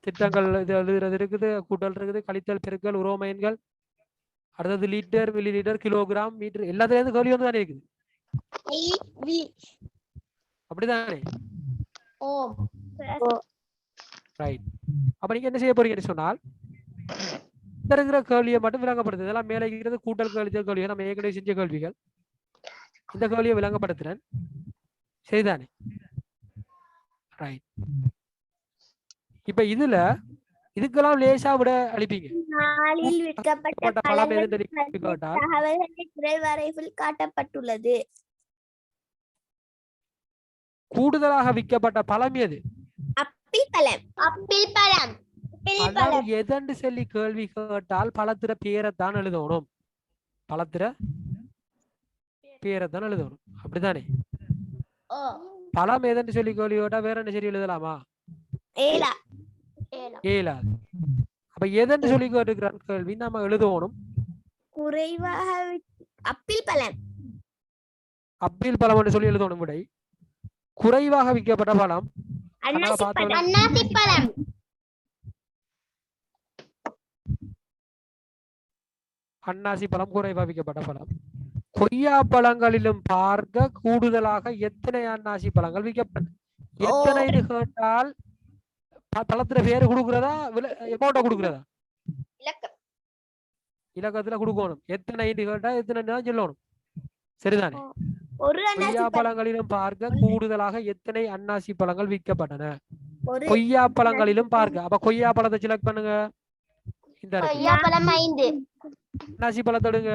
திட்டங்கள் இது எழுதுறது இருக்குது, கூட்டல் இருக்குது, கழித்தல், பெருக்கல், உரோம எண்கள், அடுத்தது litre, millilitre, kilogram, metre, எல்லாத்துல இருந்து கேள்வி வந்து தானே இருக்குது. அப்படிதானே? ரைட். அப்ப நீங்க என்ன செய்ய போறீங்கன்னு சொன்னால் இந்த இருக்கிற கேள்வியை மட்டும் விளங்கப்படுத்து. இதெல்லாம் மேலே இருக்கிறது கூட்டல் கழித்தல் கேள்விகள், நம்ம ஏற்கனவே செஞ்ச கேள்விகள். இந்த கேள்வியை விளங்கப்படுத்துறேன். சரிதானே? ரைட். இப்ப இதுக்கெல்லாம் லேசா விட அளிப்பீங்க. பழம் எது காட்டப்பட்டுள்ளது. கூடுதலாக விற்கப்பட்ட பழம் எது? அப்பிள் பழம் எதென்று சொல்லி கேள்வி கேட்டால் பழத்திர பேரைத்தான் எழுதணும். பழத்திர பேரைத்தான் எழுதணும். அப்படித்தானே? பழம் எதென்று சொல்லி கேள்வி கேட்டா வேற என்ன சரி எழுதலாமா? ஏலாது. அப்ப எதென்று சொல்லி கேட்டுக்கிற கேள்வி நம்ம எழுதணும். குறைவாக அப்பிள் பழம் அப்பிள் பழம் என்று சொல்லி எழுதணும். விடை குறைவாக விற்கப்பட்ட பழம் அன்னாசி பழம். அன்னாசி பழம் குறைவாக விற்கப்பட்ட பழம். கொய்யா பழங்களிலும் பார்க்க கூடுதலாக எத்தனை அன்னாசி பழங்கள் விற்கப்பட்டன? எத்தனை கேட்டால் பழத்துல பேரு கொடுக்கிறதா அமௌண்ட கொடுக்கிறதா? இலக்கத்துல கொடுக்கணும். எத்தனை கேட்டா எத்தனை சொல்லணும். சரிதானே? கொய்யா பழங்களிலும் பார்க்க கூடுதலாக எத்தனை அன்னாசி பழங்கள் விற்கப்பட்டன? கொய்யா பழங்களிலும் பார்க்க. அப்ப கொய்யா பழத்தை செலக்ட் பண்ணுங்க. இந்த அன்னாசி பழத்தை எடுங்க.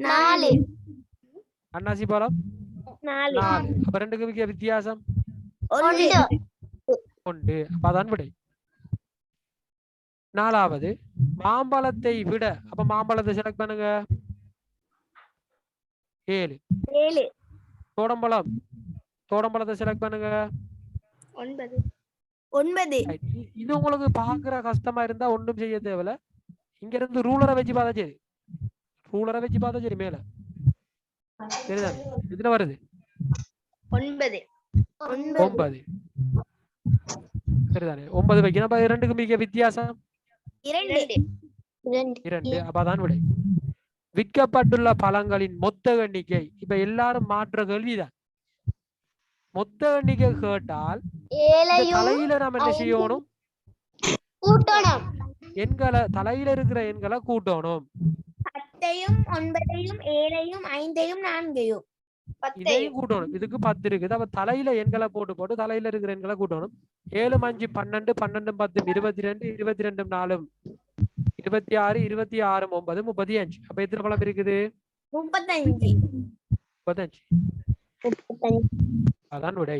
4 அன்னாசி பழம் 4. அப்ப ரெண்டுக்கு வித்தியாசம் 1. அப்ப அதான் விடை. 4வது மாம்பழத்தை விட. அப்ப மாம்பழத்தை செலக்ட் பண்ணுங்க. 7. தோடம்பழத்தை செலக்ட் பண்ணுங்க. 9. இது உங்களுக்கு பாக்குற கஷ்டமா இருந்தா ஒன்றும் செய்ய தேவையில்ல. இங்க இருந்து ரூலரை வச்சு பார்த்தா சரி. மேல சரிதானே? இதுல வருது 9. சரிதானே? 9 வைக்கணும். அப்ப 2க்கு மிக வித்தியாசம் 2. அப்பதான் விடை. விற்கப்பட்டுள்ள பழங்களின் மொத்த எண்ணிக்கை. இப்ப எல்லாரும் மாற்ற கேள்விதான். மொத்த எண்ணிக்கை கேட்டால் தலையில நாம என்ன செய்யணும்? எண்களை தலையில இருக்கிற எண்களை கூட்டணும். 10யும் 9யும் 7யும் 5யும் 4யும் இதையும் கூட்டணும். இதுக்கு 10 இருக்குது. அப்ப தலையில எண்களை போட்டு தலையில இருக்கிற எண்களை கூட்டணும். 7 5 12 12 10 22 22 4 26 26 9 35. அப்ப எத்தனை பழம் இருக்குது? 35. அதான் விடை.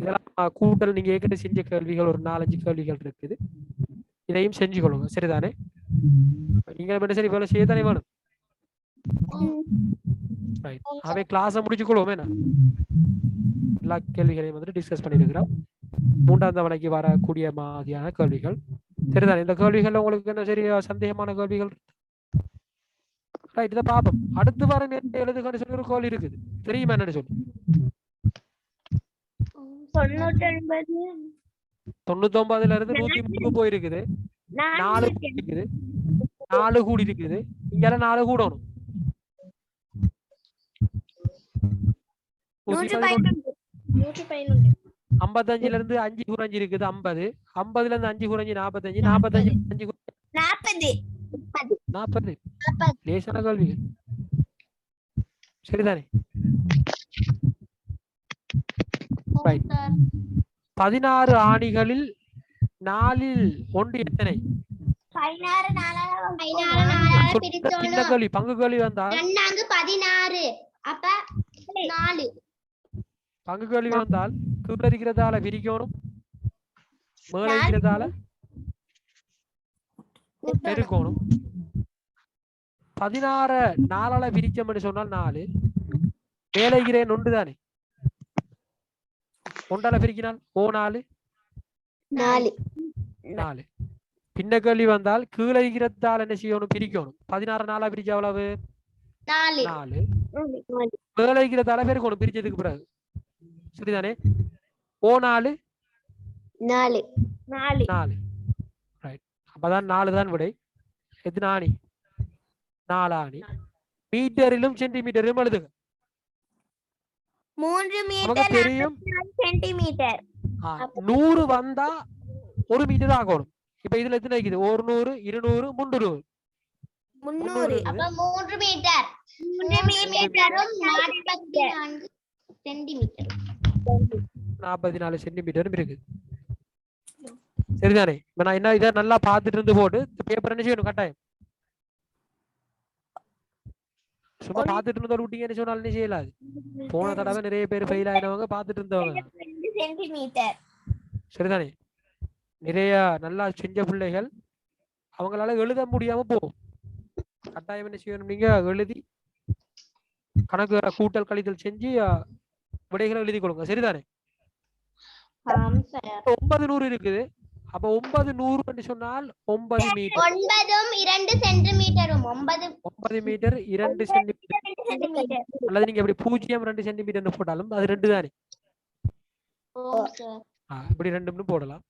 இதெல்லாம் கூட்டல் நீங்க ஏற்கனவே செஞ்ச கேள்விகள் ஒரு 4-5 கேள்விகள் இருக்குது. இதையும் செஞ்சு கொள்ளுங்க. சரிதானே? நீங்க மட்டும் சரி இவ்வளவு செய்யத்தானே வேணும். அவை கிளாஸை முடிச்சு கொள்வோமே. எல்லா கேள்விகளையும் வந்துட்டு டிஸ்கஸ் பண்ணிருக்கிறோம். 3ஆம் தவணைக்கு வரக்கூடிய மாதிரியான கேள்விகள். சரிதானே? இந்த கேள்விகள் உங்களுக்கு என்ன சரி சந்தேகமான கேள்விகள்? ரைட், இதை பார்ப்போம். அடுத்து வர நேரத்தை எழுதுகன்னு சொல்லி ஒரு கேள்வி இருக்குது. தெரியுமா என்னன்னு சொல்லி? 99ல இருந்து 103 போயிருக்குது. 4 இருக்குது, 4 கூடி இருக்குது. இங்க 4 கூடணும். 55ல இருந்து 5 குறைஞ்சி இருக்குது 50. 50ல இருந்து 5 குறைஞ்சி 45. 45 40. லேசான கேள்வி. சரிதானே? 16 ஆணிகளில் 4ல் 1 எத்தனை? சின்ன கேள்வி. பங்கு கேள்வி வந்தால் 16 அப்ப 4 பங்கு கேள்வி வந்தால் கீழே இருக்கிறதால விரிக்கணும், மேலே இருக்கிறதால பெருக்கணும். 16 4ஆல விரிச்சோம்னு சொன்னால் 4. மேலே இருக்கிறேன் 1 தானே. 1ஆல பிரிக்கினால் 4 4. பின்ன கேள்வி வந்தால் கீழே இருக்கிறதால என்ன செய்யணும்? பிரிக்கணும். 16 4ஆ பிரிச்சா எவ்வளவு? 4. மேலே இருக்கிறதால பெருக்கணும் பிரிச்சதுக்கு பிறகு. சரிதானே? 4 4. ரைட். அப்பதான் 4 தான் விடை. எத்தனை ஆணி? 4 ஆணி. மீட்டரிலும் சென்டிமீட்டரிலும் எழுதுங்க. 3 நமக்கு மீட்டர் தெரியும் 44 சென்டிமீட்டர். 100 வந்தா 1 மீட்டர் ஆகணும். இப்ப இதுல எத்தனை இருக்குது? 100 200 300 300. அப்ப 3 மீட்டர் 3 மீட்டரும் 44 சென்டிமீட்டர் 44 சென்டிமீட்டரும் இருக்கு. சரிதானே? இப்ப நான் என்ன இதை நல்லா பார்த்துட்டு இருந்து போட்டு பேப்பர் என்ன செய்யணும்? கட்டாயம் சும்மா பார்த்துட்டு இருந்தோம் விட்டீங்கன்னு சொன்னாலும் என்ன செய்யலாது. போன தடவை நிறைய பேர் ஃபெயில் ஆயினவங்க பார்த்துட்டு இருந்தவங்க. 2 சென்டிமீட்டர். சரிதானே? நிறைய நல்லா செஞ்ச பிள்ளைகள் அவங்களால எழுத முடியாம போகும். கட்டாயம் என்ன செய்யணும்? நீங்க எழுதி கணக்கு கூட்டல் கழித்தல் செஞ்சு விடைகளை எழுதி கொடுங்க. சரிதானே? 900 இருக்குது. அப்ப 900 சொன்னால் 9 மீட்டர். 2 சென்டிமீட்டரும் 9 metre 2 centimetre. அல்லது நீங்க இப்படி 0.2 சென்டிமீட்டர் போட்டாலும் அது 2 தானே. இப்படி 2 போடலாம்.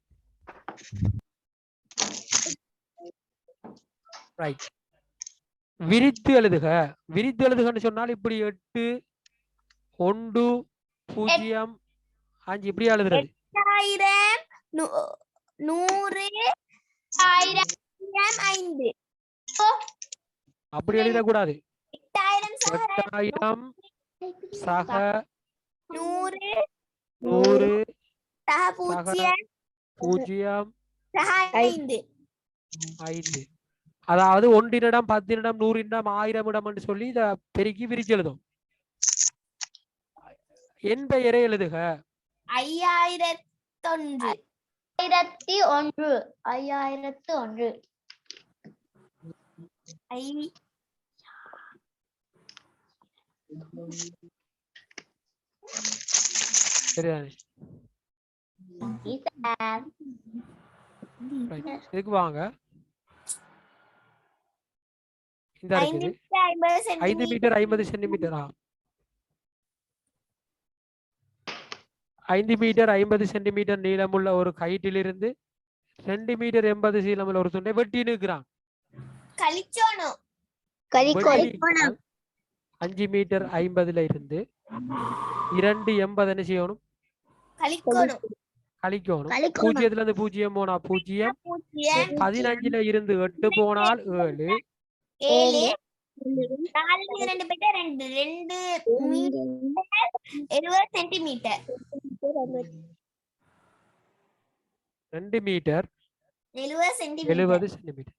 ரைட். விரித்து எழுதுக. விரித்து எழுதுகன்னு சொன்னால் இப்படி 8 1 0 5 இப்படி எழுதுறது. 1000 100 1000 5 அப்படி எழுதக்கூடாது. 8000 சக 100 100 சக 0 சக 5. அதாவது 1 10 100 1000 என்று சொல்லி இத பெருக்கி விரிச்சு எழுதும். என் பெயரை எழுதுக. 5001 5001 சரிதானே? இதுக்கு வாங்க. இந்த இருக்குது 5 மீட்டர் 50 சென்டிமீட்டரா? 5 மீட்டர் 50 சென்டிமீட்டர் நீளமுள்ள ஒரு கயிற்றிலிருந்து 2 மீட்டர் 80 நீளமுள்ள ஒரு துண்டை வெட்டி நிற்கிறான். 5 மீட்டர் 50ல இருந்து 280 என்ன செய்யணும்? கழிக்கணும். 0ல இருந்து 0 போனா 0, 15ல இருந்து 8 போனால் 7, 70 சென்டிமீட்டர். 2 metre 70 centimetre.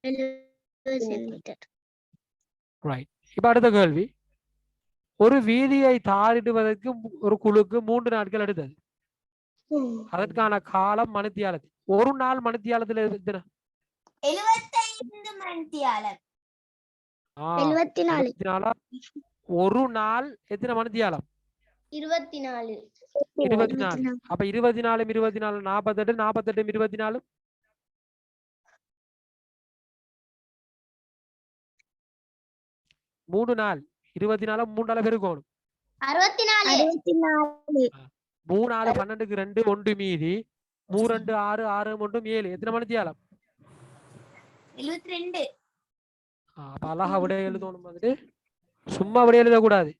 ரைட். இப்ப அடுத்த கேள்வி. ஒரு வீதியை தாரிடுவதற்கு ஒரு குழுக்கு 3 நாட்கள் எடுத்தது. அதற்கான காலம் மணித்தியாலத்தில். ஒரு நாள் மணித்தியாலத்தில் எத்தனை? 75 மணித்தியாலம். 74. ஒரு நாள் எத்தனை மணித்தியாலம்? 24. 24. அப்ப 24 48 48 48 24 3 நாள் 24 3 நாள் பெருக்கணும். 64. 3 நாள் 12க்கு 2 1 மீதி 3 2 6 6 1 7 எத்தனை மணித்தியாலம்? 72. அப்ப அழகா விட எழுதணும். வந்துட்டு சும்மா விட எழுதக்கூடாது.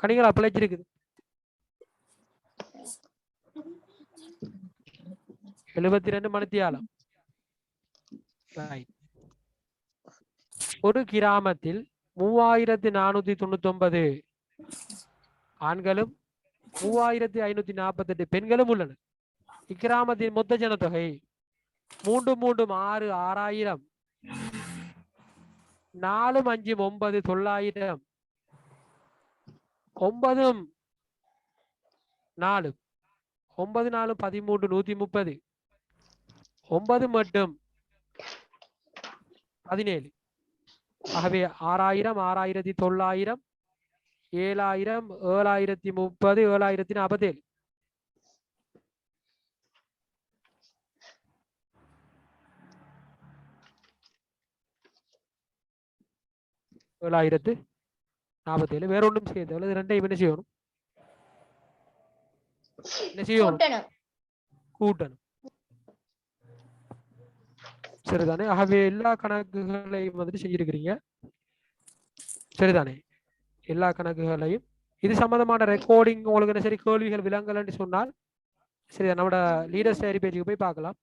கணிகளா பிழைச்சிருக்குது. 72 மணித்தியாலம். ஒரு கிராமத்தில் 3499 ஆண்களும் 3548 பெண்களும் உள்ளனர். இக்கிராமத்தின் மொத்த ஜனத்தொகை 3 3 6 6000 4 5 9 900 9 4 9 4 13 130 9 மட்டும் 17. ஆகவே 6000 6900 7000 7030 7047 7047 வேற ஒன்றும் செய்ய தேவையில்லை. இது ரெண்டையும் என்ன செய்யணும்? என்ன செய்யணும்? கூட்டணும். சரிதானே? ஆகவே எல்லா கணக்குகளையும் வந்துட்டு செஞ்சிருக்கிறீங்க. சரிதானே? எல்லா கணக்குகளையும் இது சம்பந்தமான ரெக்கார்டிங் உங்களுக்கு என்ன சரி கேள்விகள் விலங்கல்னு சொன்னால் சரி நம்மளோட லீடர்ஸ் டைரி பேஜுக்கு போய் பார்க்கலாம்.